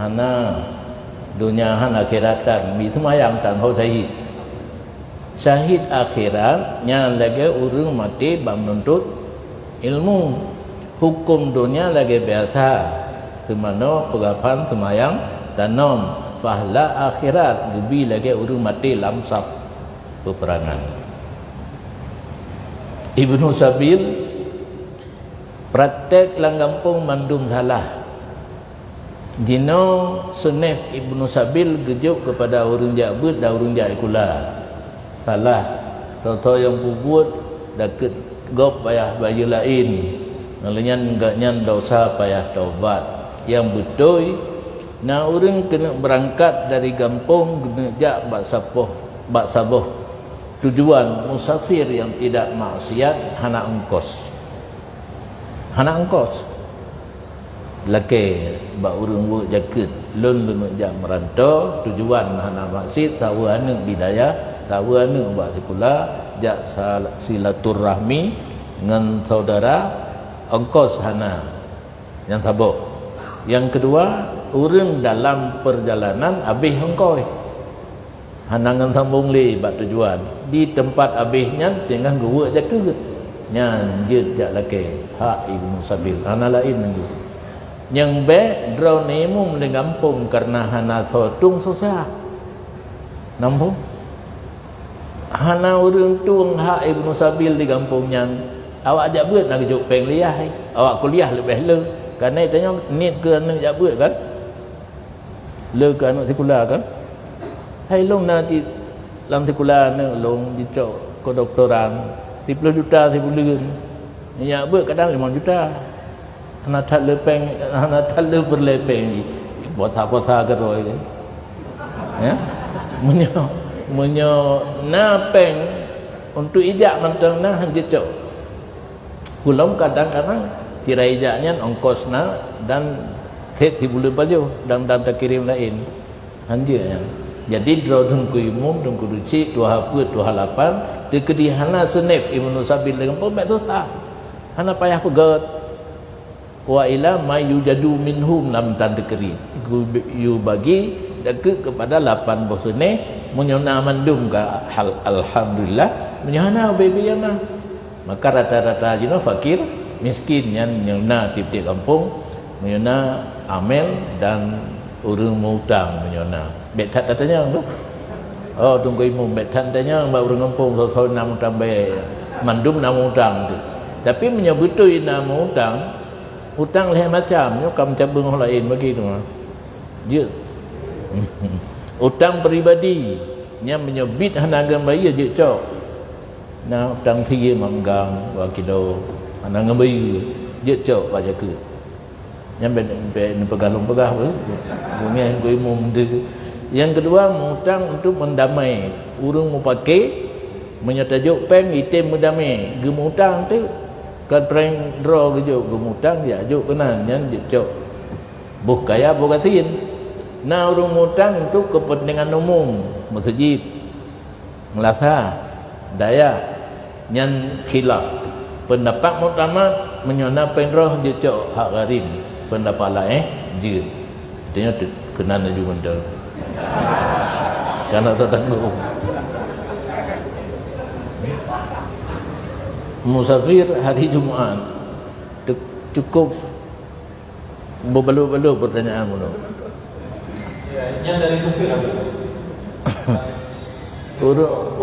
hana dunia hana akhiratan mi semayang tan ho syahid syahid akhirat nya lagi urang mati bang menuntut ilmu, hukum dunia lagi biasa semano pegafan semayang dan nom fahla akhirat lebih lagi urang mati lam saf peperangan. Ibnu Sabil praktek lang kampung mandum salah dino senef Ibnu Sabil gejuk kepada urang jabut dan urang jaikula salah tau yang pubut deket gop payah baju lain ngelenyan enggaknya dosa payah taubat yang betul. Nah orang kena berangkat dari kampung kena jak bak saboh tujuan musafir yang tidak maksiat hana ongkos laki bak urang buat jaket lun jak merantau tujuan hana maksiat tahu anu bidayah tahu anu bak sekolah jak silaturahmi dengan saudara ongkos hana yang saboh Yang kedua, urang dalam perjalanan habis hengkoi. Hanangan sambung li bak tujuan. Di tempat habisnya tengah gua jaka. Nyan je jak laki. Hak Ibnu Sabil. Hana lain lagi. Yang be draw nemu di kampung karena hana sotung susah. Nampung. Hana urang tuang hak Ibnu Sabil di kampung nyan. Awak ajak buat nak juk peng liah. Awak kuliah lebih le. Kerana tanya ni ke anak jak buat kan? Le ke anak sekolah kan? Hai long nanti dalam sekolah ni long dicok kedoktoran 10 juta 10 bulan. Yang buat kadang 5 juta. Hana tak lepeng, hana tak le berlepeng ni. Puasa-puasa geroi ni. Ya. Menyo na peng untuk ijak mentang na hang dicok. Pulau kadang-kadang tirai ijaknya ongkosna dan set si bulu baju dan tak kirim lain anjirnya. Jadi draw dengku imum dengku ruci 2 28 dekedi hana senef Ibnu Sabil dengan pembek dosa. Hana payah pegat. Wa ila ma yujadu minhum lam tandekeri. You bagi deket kepada 8 bosone menyona mandum ka alhamdulillah menyana bebeyana. Maka rata-rata jino fakir miskin yang na tip-tip kampung menyona amel dan urang mutang menyona betat katanya tu. Oh tunggu imum betat tanya mbak urang kampung so nam tambah mandum nam utang tu. Tapi menyebutui nam utang lain macam nyo kam cabang lain bagi tu. Dia utang peribadi nya menyebut hanagan bayar je cok. Nah utang tiga manggang wakido anak ngambil dia cok baca ke yang pegalung-pegah bumi yang gue umum tu. Yang kedua mutang untuk mendamai urang mau pakai menyatajuk peng item mendamai gemutang tu kan prank draw gitu gemutang ya juk kena yang dia cok buh kaya bogatin. Nah urang mutang untuk kepentingan umum masjid melasa daya yang khilaf. Pendapat utama menyona penroh je cok hak garim. Pendapat lain je. Tanya kena naju benda. Karena tak tanggung. Musafir hari Jumaat cukup berbaloi-baloi pertanyaan mula. Yang dari supir apa?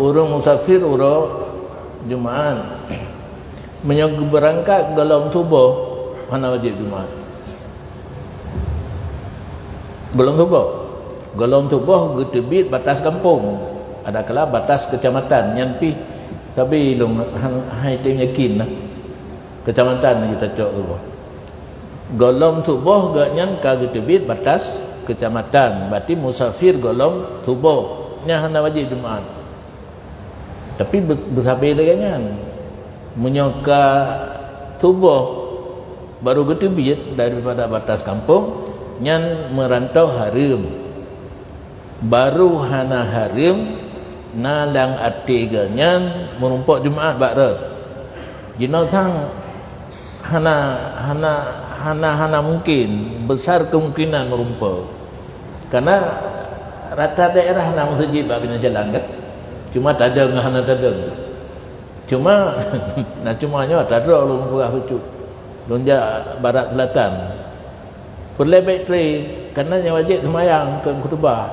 Urang musafir urang Jumaat menyok berangkat dalam tubuh hana wajib Jumaat. Belum tubuh. Golong tubuh getebit batas kampung. Ada kala batas kecamatan nyampi tapi long hai tem yakin lah. Kecamatan kita cok tubuh. Golong tubuh ganyan ka getebit batas kecamatan. Berarti musafir golong tubuh nya hana wajib Jumaat. Tapi berhabis lagi kan. Menyoka tubuh baru getebit daripada batas kampung nyan merantau harim baru hana harim nalang atiga nyan merumpok Jumaat bakrat jino sang hana mungkin besar kemungkinan merumpok karena rata daerah hana masjid bagi jalan kan cuma tak ada hana tak ada. Cuma nah cumanya tak ada long purah lucu. Lonja barat selatan. Perlebek tri kerana yang wajib semayang ke khutbah.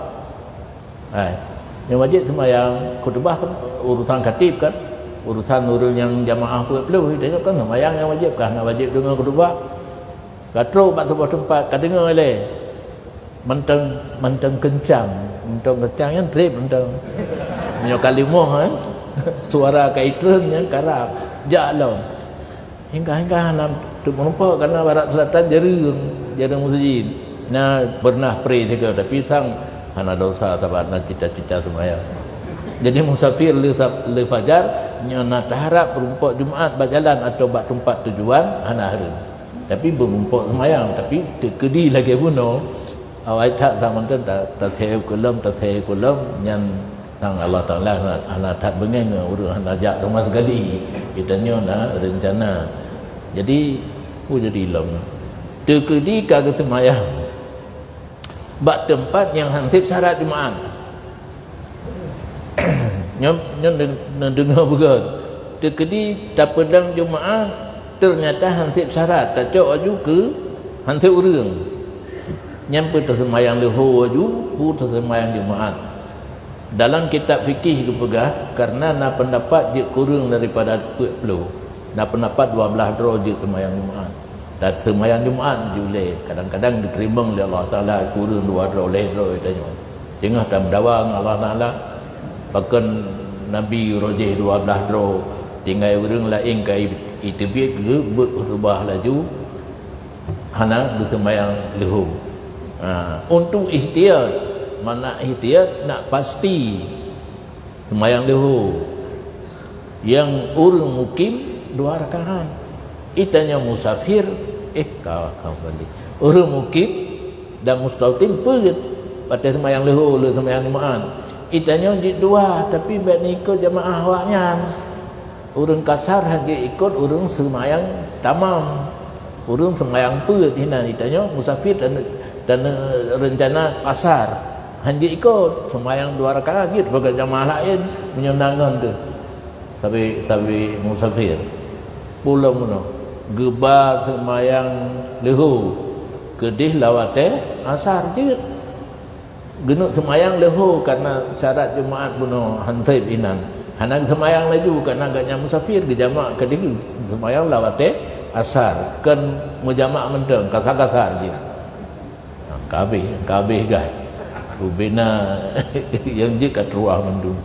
Yang wajib semayang khutbah kan urusan khatib kan. Urusan urang yang jamaah perlu tengok kan semayang yang wajib kan nak wajib dengar khutbah. Katro bak sebuah tempat kadengar le. Mentang kencang yang trip mentang. Menyo kalimah suara kaitron yang karap jalan hingga nam tu menumpah karena barat selatan jarang masjid. Nah pernah pray juga tapi sang hana dosa sahabat nak cita-cita semaya. Jadi musafir le fajar nyana taharap berumpuk Jumaat berjalan atau bak tempat tujuan hana harum. Tapi berumpuk semayang tapi tekedi lagi bunuh awak tak sama tak saya kulam yang sang Allah Ta'ala anak tak bengen urang ajak rumah sekali kita nyo nak rencana jadi jadi ilmu Tekedi kagak semayang bak tempat yang hansip syarat Jumaat. Nyom dengar begat. Tekedi tak pedang Jumaat ternyata hansip syarat tak cok aju ke hansip urang. Nyampe tersemayang leho aju pu tersemayang Jumaat. Dalam kitab fikih kepegah karena na pendapat dia kurang daripada 40. Na pendapat 12 dro je semayang Jumaat. Dan semayang Jumaat juleh kadang-kadang diterima oleh Allah Taala kurang 2 dro dro tanya. Tengah tam dawang Allah Taala bahkan Nabi rojeh 12 dro tinggal urang lain kai itibit ke berubah laju hana semayang leho. Untuk ihtiyat, mana ihtiyat nak pasti semayang leho. Yang urang mukim 2 rakaat. Itanya musafir kau balik. Urang mukim dan mustautin perut pada semayang leho le semayang Jumaat. Itanya jid 2 tapi bet ikut jamaah awaknya. Urang kasar hagi ikut urang semayang tamam. Urang semayang perut hina itanya musafir dan rencana kasar. Hanya ikut semayang 2 rakaat gitu bagi jamaah lain menyenangkan tu. Sampai musafir. Pulang mana? Gebar semayang leho. Kedih lawate asar je. Genuk semayang leho karena syarat Jumaat bunuh hansib inan. Hanan semayang laju karena agaknya musafir ke jamak kedih semayang lawate asar. Kan mujamak menteng kasar-kasar je. Kabeh gah. Ubina yang je kat ruah mendung.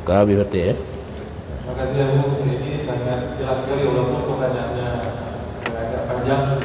Kabeh betul ya. Terima kasih Abu, ini sangat jelas sekali walaupun pertanyaannya agak panjang.